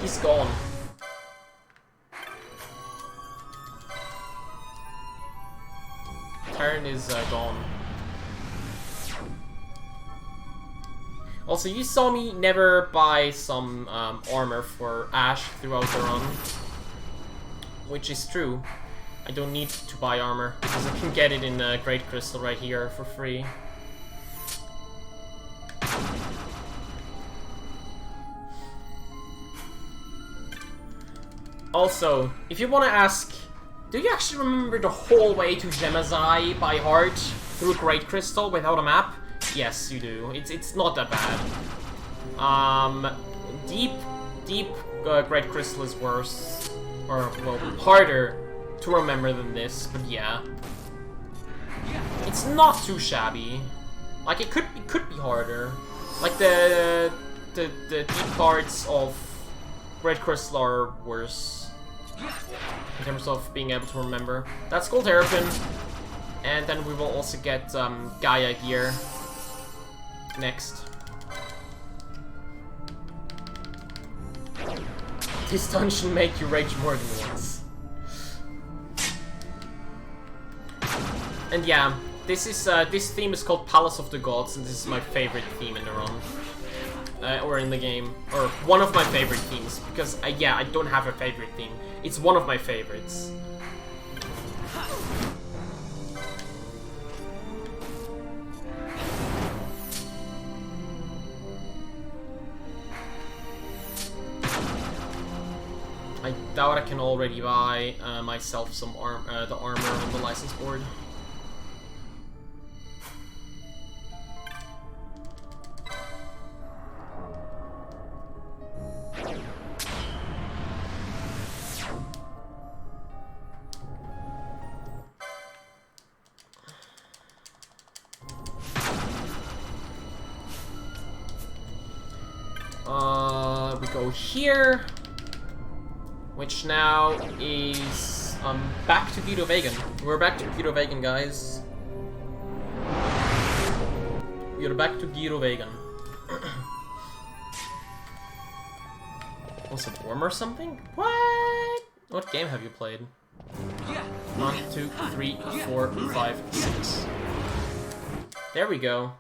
He's gone. Tyrant is gone. Also, you saw me never buy some armor for Ash throughout the run. Which is true. I don't need to buy armor, because I can get it in Great Crystal right here for free. Also, if you want to ask, do you actually remember the whole way to Gemazai by heart through Great Crystal without a map? Yes, you do. It's not that bad. Deep Great Crystal is worse, or well, harder to remember than this, but yeah. It's not too shabby. Like it could be harder. Like the deep parts of Great Crystal are worse in terms of being able to remember. That's called Terrapin, and then we will also get Gaia gear next. This dungeon make you rage more than once. And yeah, this theme is called Palace of the Gods, and this is my favorite theme in the run. Or in the game. Or one of my favorite themes, because, yeah, I don't have a favorite theme. It's one of my favorites. I doubt I can already buy myself some the armor on the license board. We go here, which now is back to Gyrovegan. We're back to Gyrovegan, guys. We're back to Gyrovegan. Was it warm or something? What? What game have you played? 1, 2, 3, 4, 5, 6. There we go.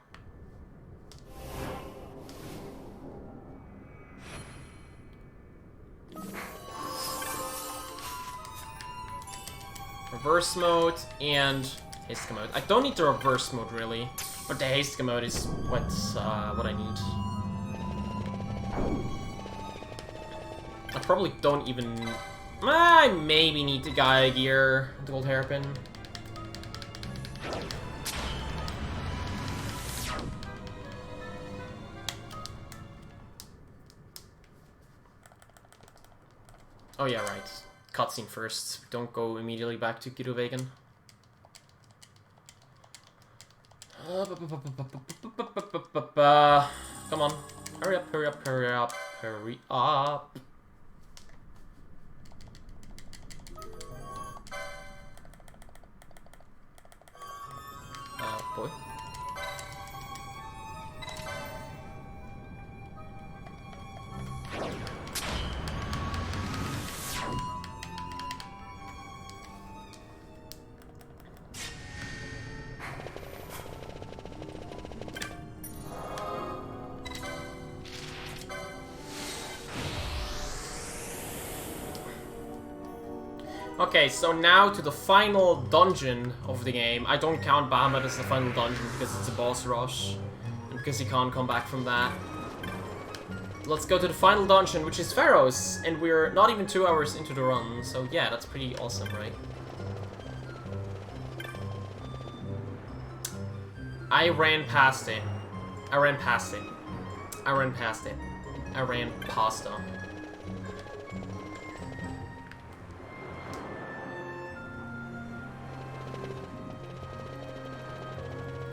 Reverse mode and haste mode. I don't need the reverse mode really, but the haste mode is what I need. I probably don't even. I maybe need the Gaia gear, the gold hairpin. Oh yeah, right. Cutscene first. Don't go immediately back to Giruvegan. Come on. Hurry up, hurry up, hurry up, hurry up. Boy. Okay, so now to the final dungeon of the game. I don't count Bahamut as the final dungeon because it's a boss rush. And because you can't come back from that. Let's go to the final dungeon, which is Pharaoh's. And we're not even 2 hours into the run. So yeah, that's pretty awesome, right? I ran past it. I ran past it. I ran past it. I ran pasta.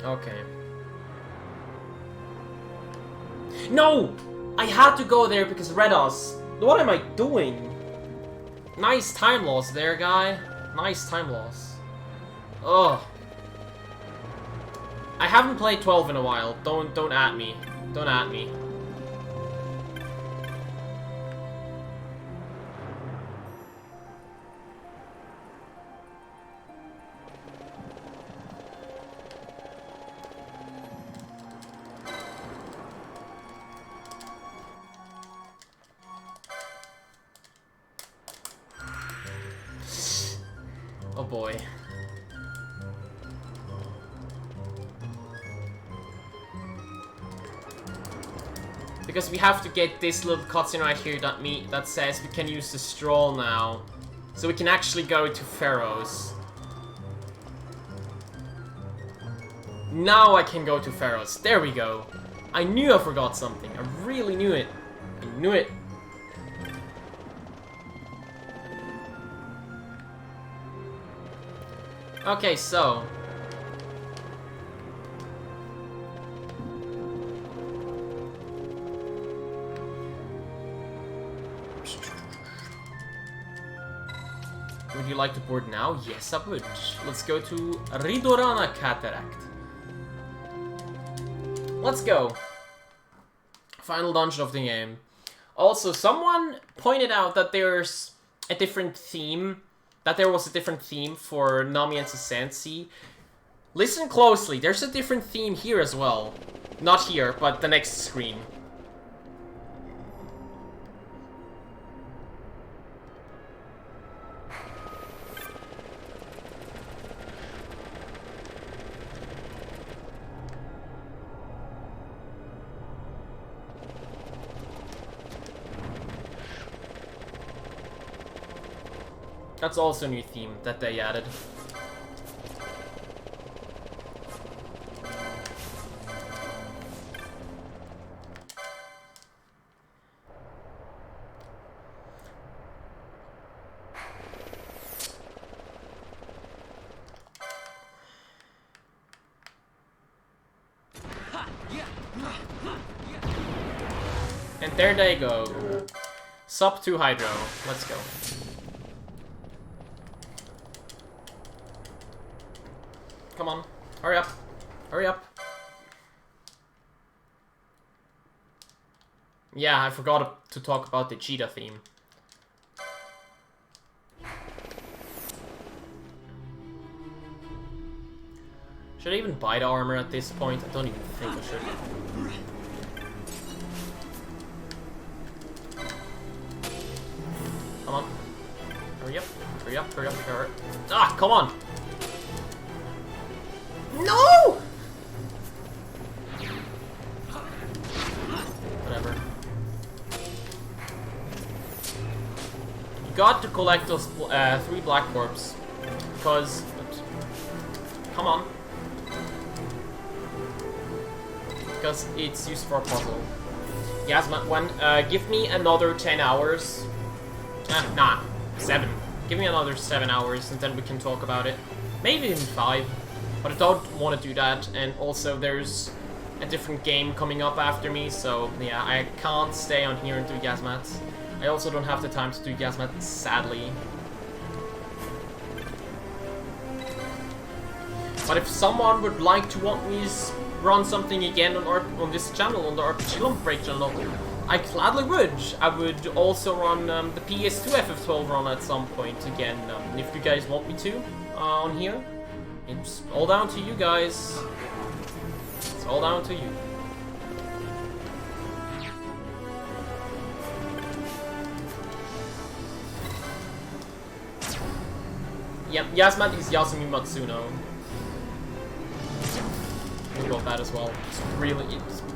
Okay. No! I had to go there because Redos. What am I doing? Nice time loss there, guy. Nice time loss. Ugh. I haven't played 12 in a while. Don't at me. Don't at me. Oh boy. Because we have to get this little cutscene right here that says we can use the stroll now. So we can actually go to Pharaoh's. Now I can go to Pharaoh's. There we go. I knew I forgot something. I really knew it. I knew it. Okay, so would you like to board now? Yes, I would. Let's go to Ridorana Cataract. Let's go. Final dungeon of the game. Also, someone pointed out that there's a different theme. That there was a different theme for Nami and Sasansi. Listen closely, there's a different theme here as well. Not here, but the next screen. That's also a new theme that they added. And there they go. Sub 2 Hydro. Let's go. Come on. Hurry up. Hurry up. Yeah, I forgot to talk about the cheetah theme. Should I even buy the armor at this point? I don't even think I should. Come on. Hurry up. Hurry up, hurry up, hurry up. Ah, come on! No! Whatever. You got to collect those 3 black orbs. Because... oops. Come on. Because it's used for a puzzle. Yasma, give me another 10 hours. Nah, 7. Give me another 7 hours and then we can talk about it. Maybe even 5. But I don't want to do that. And also there's a different game coming up after me. So yeah, I can't stay on here and do Yasmat. I also don't have the time to do Yasmat, sadly. But if someone would like to want me to run something again on this channel, on the RPGLB channel, I gladly would. I would also run the PS2 FF12 run at some point again, if you guys want me to, on here. It's all down to you guys. It's all down to you. Yep, Yasmat is Yasumi Matsuno. We got that as well. It's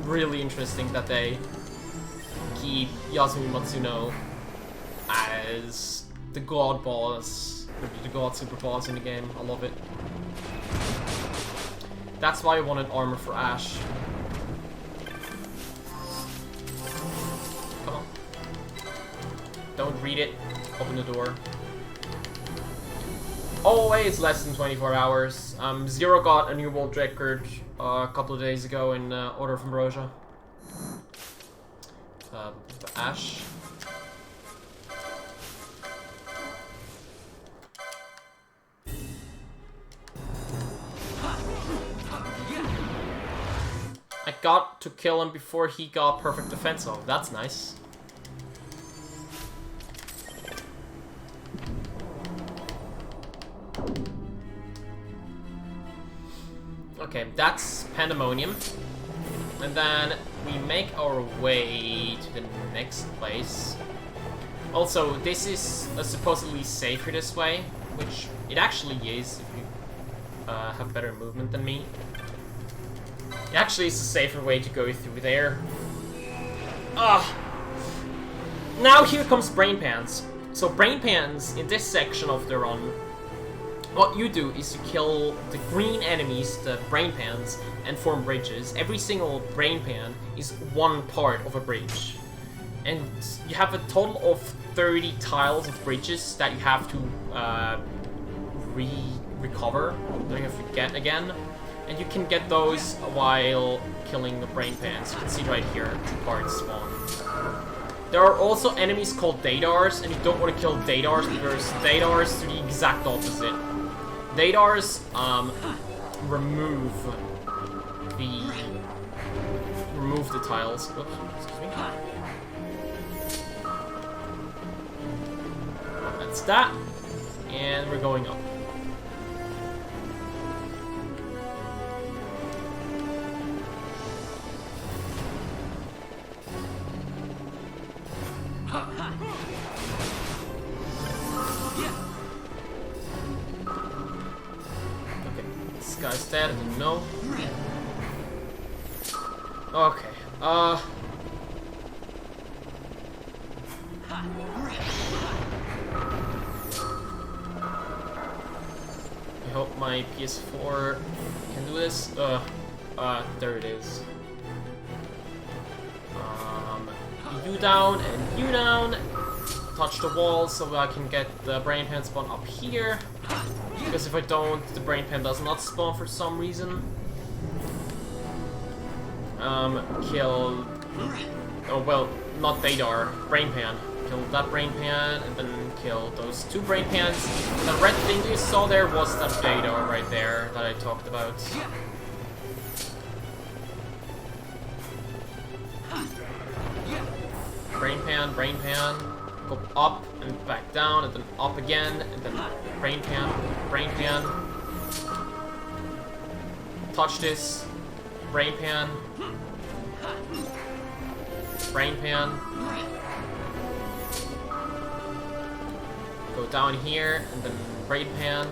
really interesting that they keep Yasumi Matsuno as the god boss, the god super boss in the game. I love it. That's why I wanted armor for Ash. Come on. Don't read it. Open the door. Always less than 24 hours. Zero got a new world record a couple of days ago in Order of Ambrosia. Ash. I got to kill him before he got perfect defense off. That's nice. Okay, that's Pandemonium. And then we make our way to the next place. Also, this is supposedly safer this way, which it actually is if you have better movement than me. It actually is a safer way to go through there. Now here comes Brain Pans. So Brain Pans, in this section of the run, what you do is you kill the green enemies, the Brain Pans, and form bridges. Every single Brain Pan is one part of a bridge. And you have a total of 30 tiles of bridges that you have to recover, that you have to get again. And you can get those while killing the Brain Pans. You can see right here, 2 parts spawn. There are also enemies called Dadars, and you don't want to kill Dadars because Dadars do the exact opposite. Dadars remove the tiles. Oops, excuse me. That's that, and we're going up. Okay, this guy's dead, I didn't know. Okay, I hope my PS4 can do this. There it is. You down and you down. Touch the wall so I can get the Brain Pan spawn up here. Because if I don't, the Brain Pan does not spawn for some reason. Kill... oh well, not Dadar, Brain Pan. Kill that Brain Pan and then kill those 2 Brain Pans. The red thing you saw there was that Dadar right there that I talked about. Brain Pan, go up and back down, and then up again, and then Brain Pan, touch this. Brain pan. Brain pan. Go down here, and then brain pan.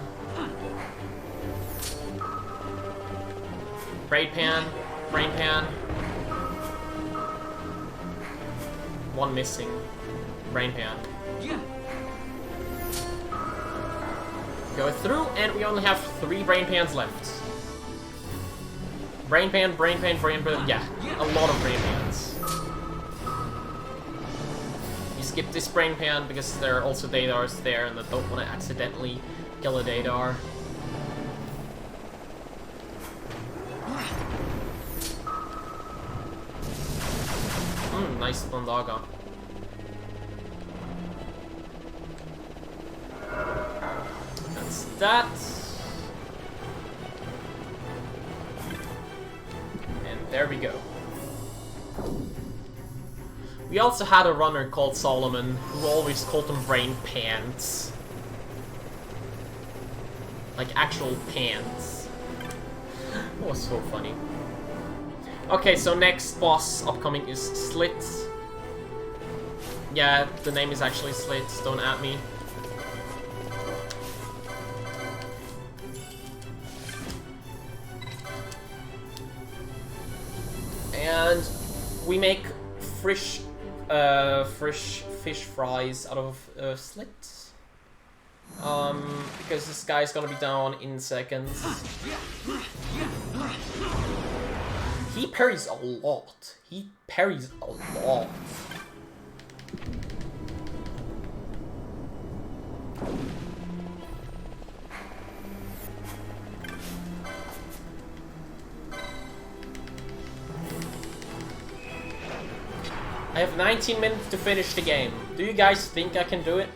Brain pan. Brain pan. One missing. Brain pan. Go through, and we only have 3 brain pans left. Brain pan, brain pan, brain pan. Yeah, a lot of brain pans. You skip this brain pan because there are also Dadars there, and I don't want to accidentally kill a Dadar. Nice Bondaga. That's that. And there we go. We also had a runner called Solomon, who always called them brain pants. Like actual pants. That was so funny. Okay, so next boss upcoming is Slit. Yeah, the name is actually Slit, don't at me. And we make fresh fish fries out of Slit. Because this guy's gonna be down in seconds. He parries a lot. He parries a lot. I have 19 minutes to finish the game. Do you guys think I can do it?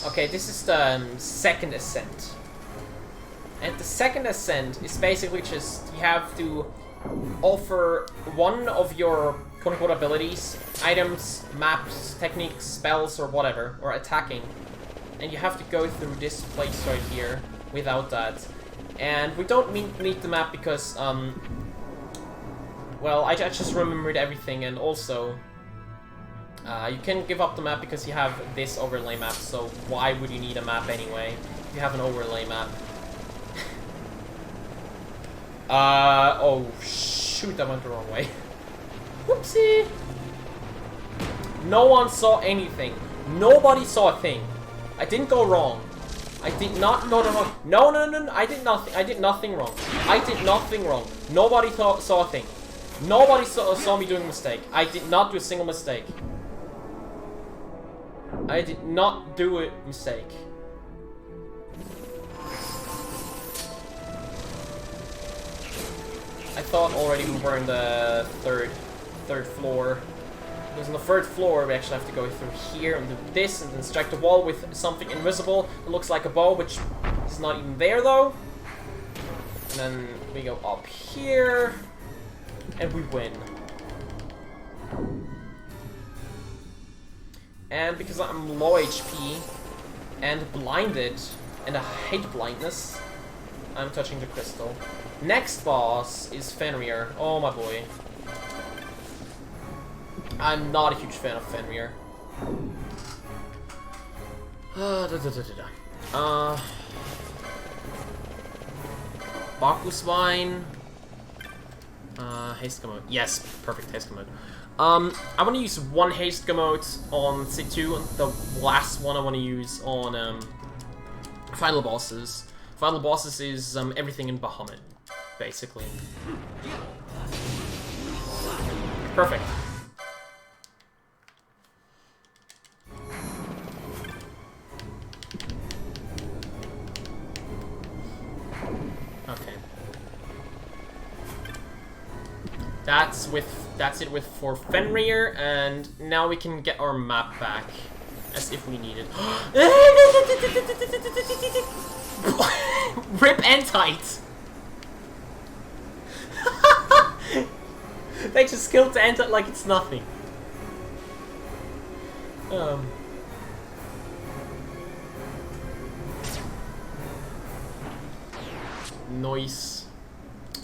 Okay, this is the second ascent. And the second ascent is basically just, you have to offer one of your quote-unquote abilities, items, maps, techniques, spells, or whatever, or attacking. And you have to go through this place right here without that. And we don't need the map because, well, I just remembered everything, and also you can give up the map because you have this overlay map, so why would you need a map anyway? You have an overlay map. Oh shoot, I went the wrong way. Whoopsie! No one saw anything. Nobody saw a thing. I didn't go wrong. I did not go wrong. No, I did nothing. I did nothing wrong. I did nothing wrong. Nobody saw a thing. Nobody saw me doing a mistake. I did not do a single mistake. I did not do a mistake. I thought already we were in the third floor. Because on the third floor we actually have to go through here and do this and then strike the wall with something invisible that looks like a bow, which is not even there though. And then we go up here and we win. And because I'm low HP and blinded, and I hate blindness, I'm touching the crystal. Next boss is Fenrir. Oh my boy. I'm not a huge fan of Fenrir. Bakuswein. Haste mode. Yes, perfect haste mode. I want to use one haste mode on C2, and the last one I want to use on final bosses. Final bosses is everything in Bahamut, basically. Perfect. Okay. That's with that's it with for Fenrir, and now we can get our map back, as if we need it. Rip Entite! They just killed the Entite like it's nothing. Noise.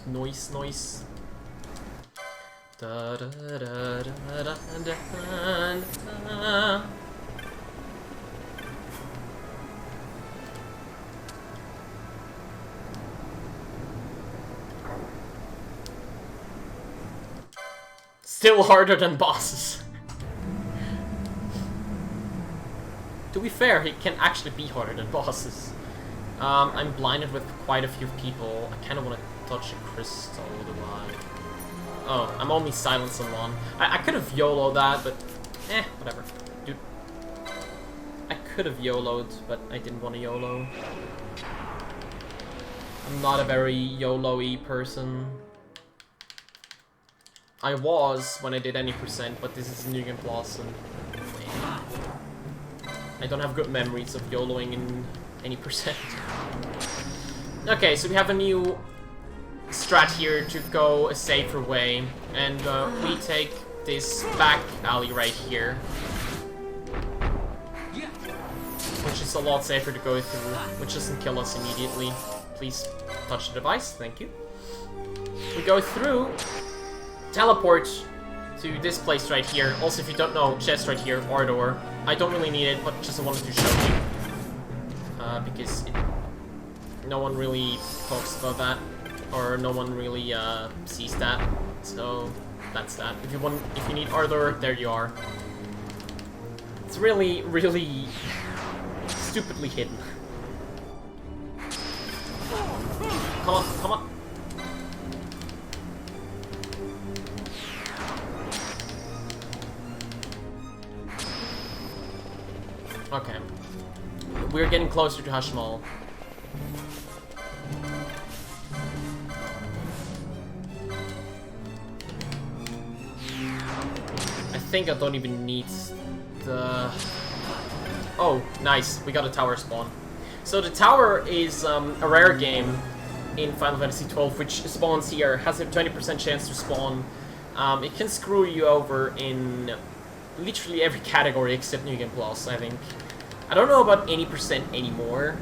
Noise. Da, da, da, da, da, da, da. Still harder than bosses. To be fair, he can actually be harder than bosses. I'm blinded with quite a few people. I kind of want to touch a crystal, do I? Oh, I'm only silenced on one. I could have YOLO'd that, but whatever. Dude. I could have YOLO'd, but I didn't want to YOLO. I'm not a very YOLO-y person. I was when I did any percent, but this is New Game Plus, and I don't have good memories of YOLOing in any percent. Okay, so we have a new strat here to go a safer way, and we take this back alley right here, which is a lot safer to go through, which doesn't kill us immediately. Please touch the device, thank you. We go through, teleport to this place right here. Also, if you don't know, chest right here, or door. I don't really need it, but just wanted to show you. Because no one really talks about that, or no one really sees that. So that's that. If you need Ardor, there you are. It's really, really stupidly hidden. Come on, come on. Okay. We're getting closer to Hashmal. I think I don't even need the... Oh, nice. We got a tower spawn. So the tower is a rare game in Final Fantasy XII, which spawns here. Has a 20% chance to spawn. It can screw you over in literally every category except New Game Plus, I think. I don't know about any percent anymore,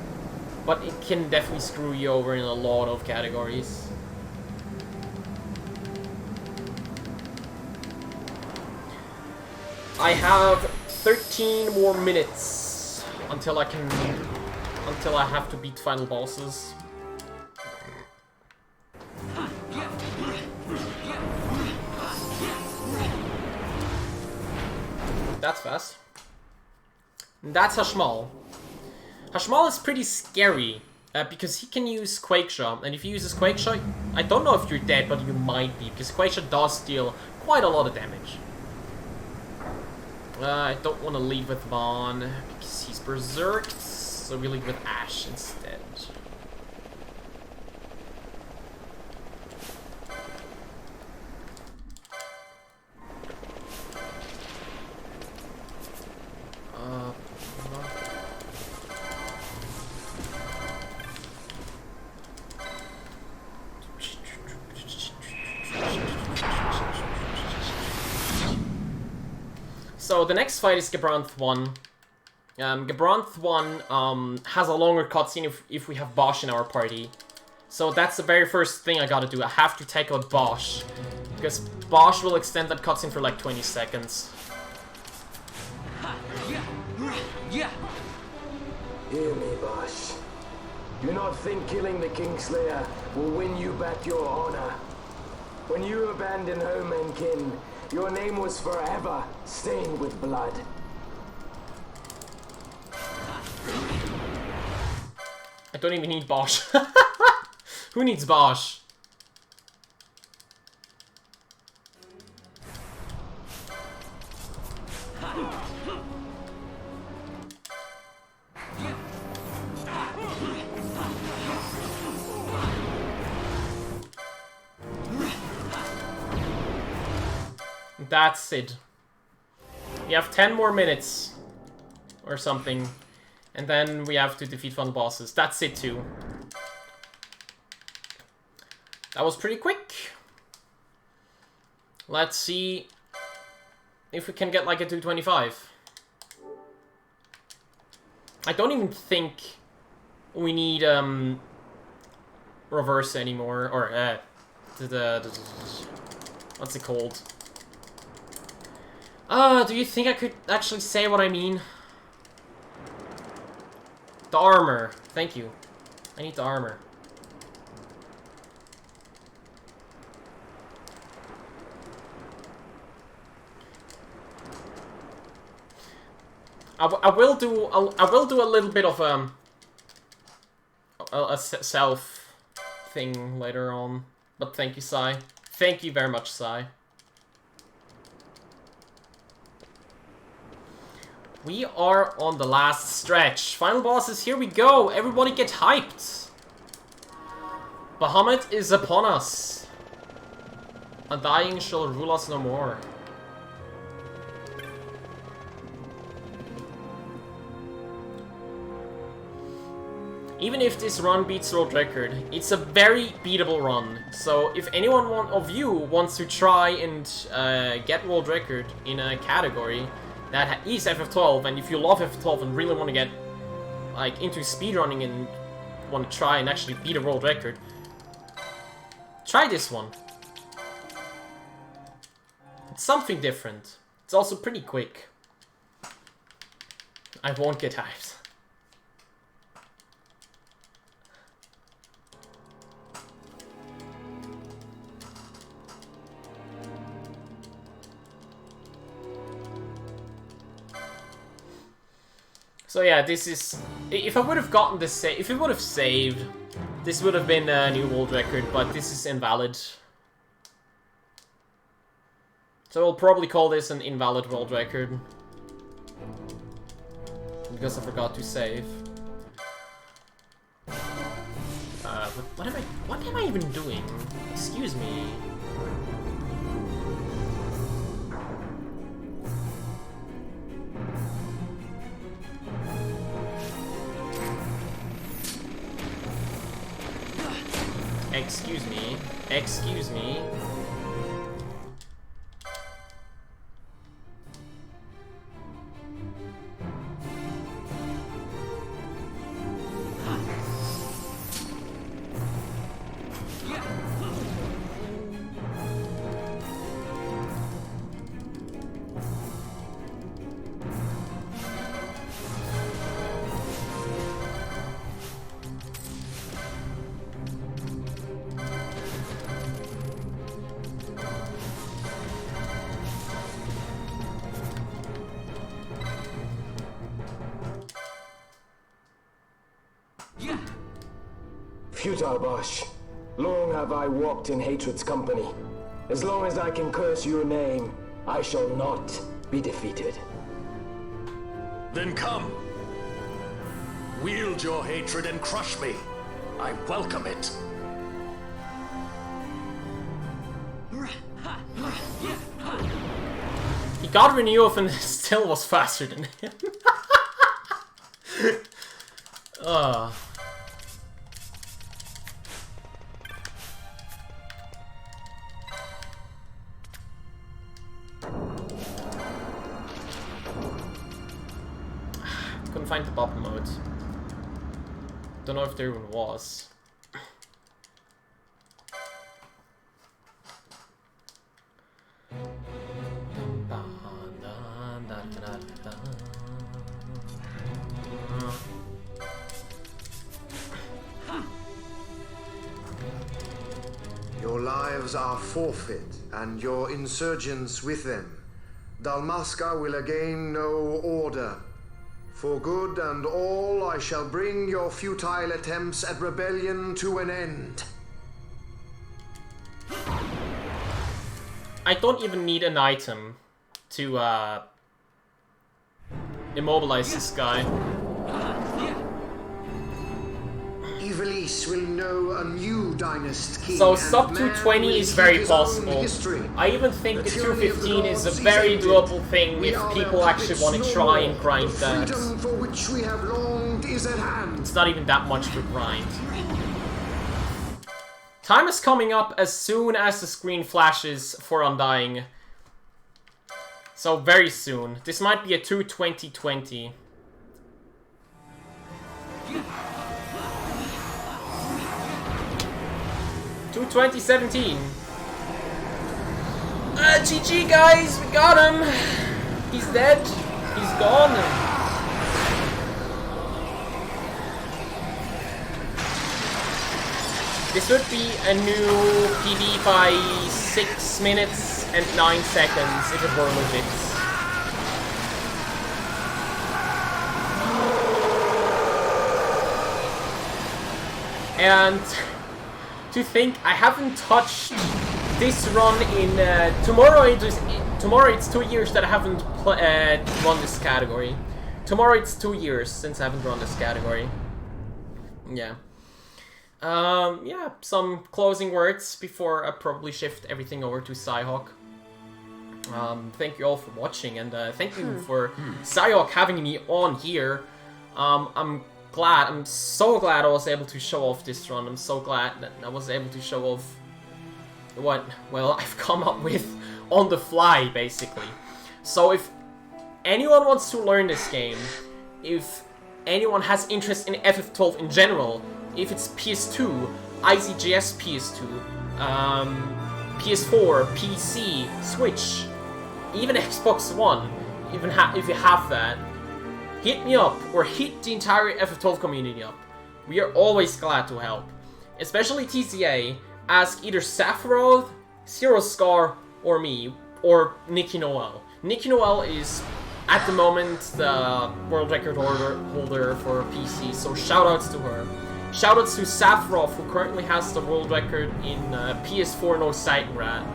but it can definitely screw you over in a lot of categories. I have 13 more minutes until I have to beat final bosses. That's fast. That's Hashmal. Hashmal is pretty scary, because he can use Quake Shot, and if he uses Quake Shot, I don't know if you're dead, but you might be, because Quake Shot does deal quite a lot of damage. I don't want to lead with Vaughn, because he's berserked, so we lead with Ash instead. So the next fight is Gebranth 1. Gebranth 1 has a longer cutscene if we have Bosch in our party. So that's the very first thing I gotta do. I have to take out Bosch, because Bosch will extend that cutscene for like 20 seconds. Hear me, Bosch. Do not think killing the Kingslayer will win you back your honor. When you abandoned home and kin, your name was forever stained with blood. I don't even need Bosch. Who needs Bosch? That's it. We have 10 more minutes. Or something. And then we have to defeat final bosses. That's it too. That was pretty quick. Let's see if we can get like a 225. I don't even think we need reverse anymore, or what's it called? Do you think I could actually say what I mean? The armor. Thank you. I need the armor. I will do a little bit of a self thing later on. But thank you, Sai. Thank you very much, Sai. We are on the last stretch. Final bosses, here we go. Everybody get hyped. Bahamut is upon us. Undying shall rule us no more. Even if this run beats world record, it's a very beatable run. So if anyone of you wants to try and get world record in a category that is FF12, and if you love FF12 and really want to get like into speedrunning and want to try and actually beat a world record, try this one. It's something different. It's also pretty quick. I won't get hyped. So yeah, this is... If I would have gotten this... If it would have saved, this would have been a new world record, but this is invalid. So we'll probably call this an invalid world record. Because I forgot to save. What am I even doing? Excuse me. Excuse me. Excuse me. Futile Bosch, long have I walked in hatred's company. As long as I can curse your name, I shall not be defeated. Then come. Wield your hatred and crush me. I welcome it. He got renewal and still was faster than him. Ugh. Couldn't find the bubble mode. Don't know if there even was. Your lives are forfeit, and your insurgents with them. Dalmasca will again know order. For good and all, I shall bring your futile attempts at rebellion to an end. I don't even need an item to immobilize this guy. Ivalice will know a new dynasty king. So and sub man 220 will is keep very his own possible. history. I even think The the tyranny of the 215 is a gods very ended. doable thing We if are people their actually want to puppets try no and grind more. that. The freedom for which we have longed is at hand. It's not even that much of a grind. Time is coming up as soon as the screen flashes for Undying. So very soon. This might be a 2:20:20. 2:20:17. GG guys, we got him. He's dead. He's gone. This would be a new PB by 6 minutes and 9 seconds if it were legit. And to think I haven't touched this run in tomorrow it's 2 years that I haven't run this category. Tomorrow it's 2 years since I haven't run this category. Yeah. Yeah, some closing words before I probably shift everything over to Cyhawk. Thank you all for watching, and thank you for Cyhawk having me on here. I'm so glad I was able to show off this run. I'm so glad that I was able to show off what, well, I've come up with on the fly, basically. So if anyone wants to learn this game, if anyone has interest in FF12 in general, if it's PS2, ICGS PS2, PS4, PC, Switch, even Xbox One, even if you have that, hit me up, or hit the entire FF12 community up. We are always glad to help. Especially TCA, ask either Sephiroth, Zero Scar, or me, or Nikki Noel. Nikki Noel is, at the moment, the world record holder for PC, so shoutouts to her. Shoutouts to Sephiroth, who currently has the world record in PS4 No Sight and Rat.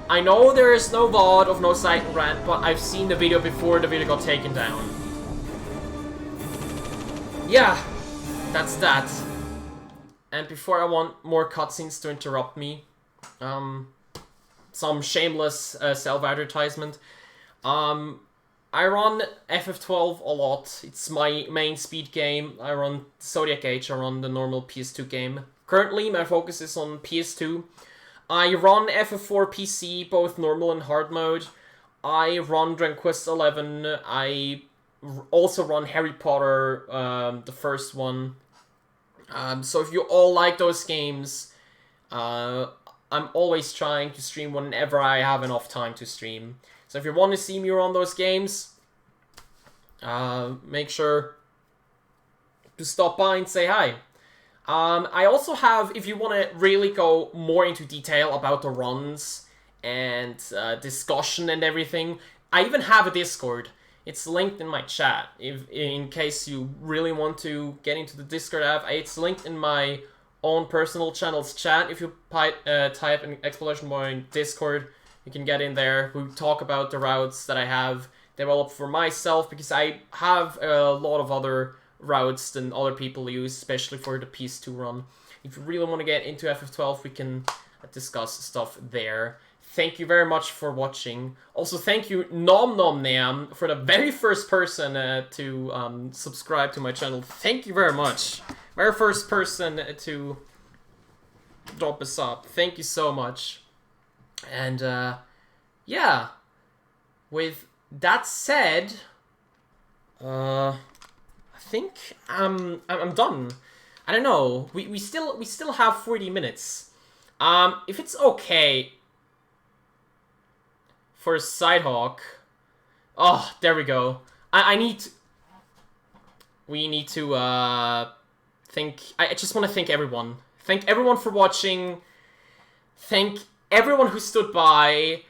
I know there is no VOD of No Sight and Rat, but I've seen the video before the video got taken down. Yeah, that's that. And before I want more cutscenes to interrupt me, some shameless self-advertisement. I run FF12 a lot. It's my main speed game. I run Zodiac Age. I run the normal PS2 game. Currently, my focus is on PS2. I run FF4 PC, both normal and hard mode. I run Dragon Quest XI. I also run Harry Potter, the first one. So if you all like those games, I'm always trying to stream whenever I have enough time to stream. So if you want to see me run those games, make sure to stop by and say hi. I also have, if you want to really go more into detail about the runs and discussion and everything, I even have a Discord. It's linked in my chat. In case you really want to get into the Discord app, it's linked in my own personal channel's chat. If you type an exclamation point Discord, you can get in there. We talk about the routes that I have developed for myself, because I have a lot of other routes than other people use, especially for the PS2 run. If you really want to get into FF12, we can discuss stuff there. Thank you very much for watching. Also, thank you Nom Nom Nam for the very first person to subscribe to my channel. Thank you very much. Very first person to drop a sub. Thank you so much. And yeah, with that said, I think I'm done. I don't know. We still have 40 minutes. If it's okay for Sidehawk. Oh, there we go. We need to think. I just want to thank everyone. Thank everyone for watching. Thank everyone who stood by.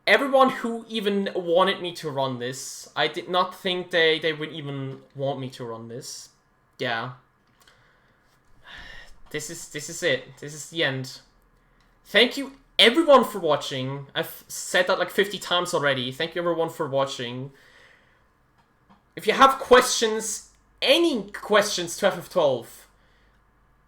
Everyone who even wanted me to run this. I did not think they would even want me to run this. Yeah. This is it. This is the end. Thank you everyone for watching. I've said that like 50 times already. Thank you everyone for watching. If you have questions, any questions to FF12,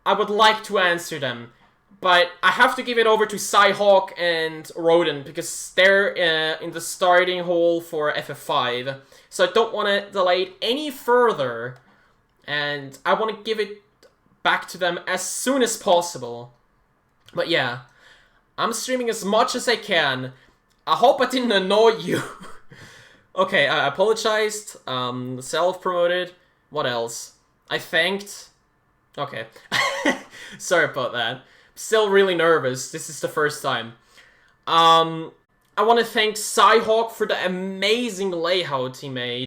I would like to answer them. But I have to give it over to Cyhawk and Rodent because they're in the starting hole for FF5. So I don't want to delay it any further. And I want to give it back to them as soon as possible. But yeah, I'm streaming as much as I can. I hope I didn't annoy you. Okay, I apologized. Self-promoted. What else? I thanked. Okay. Sorry about that. Still really nervous. This is the first time. I want to thank Cyhawk for the amazing layout he made.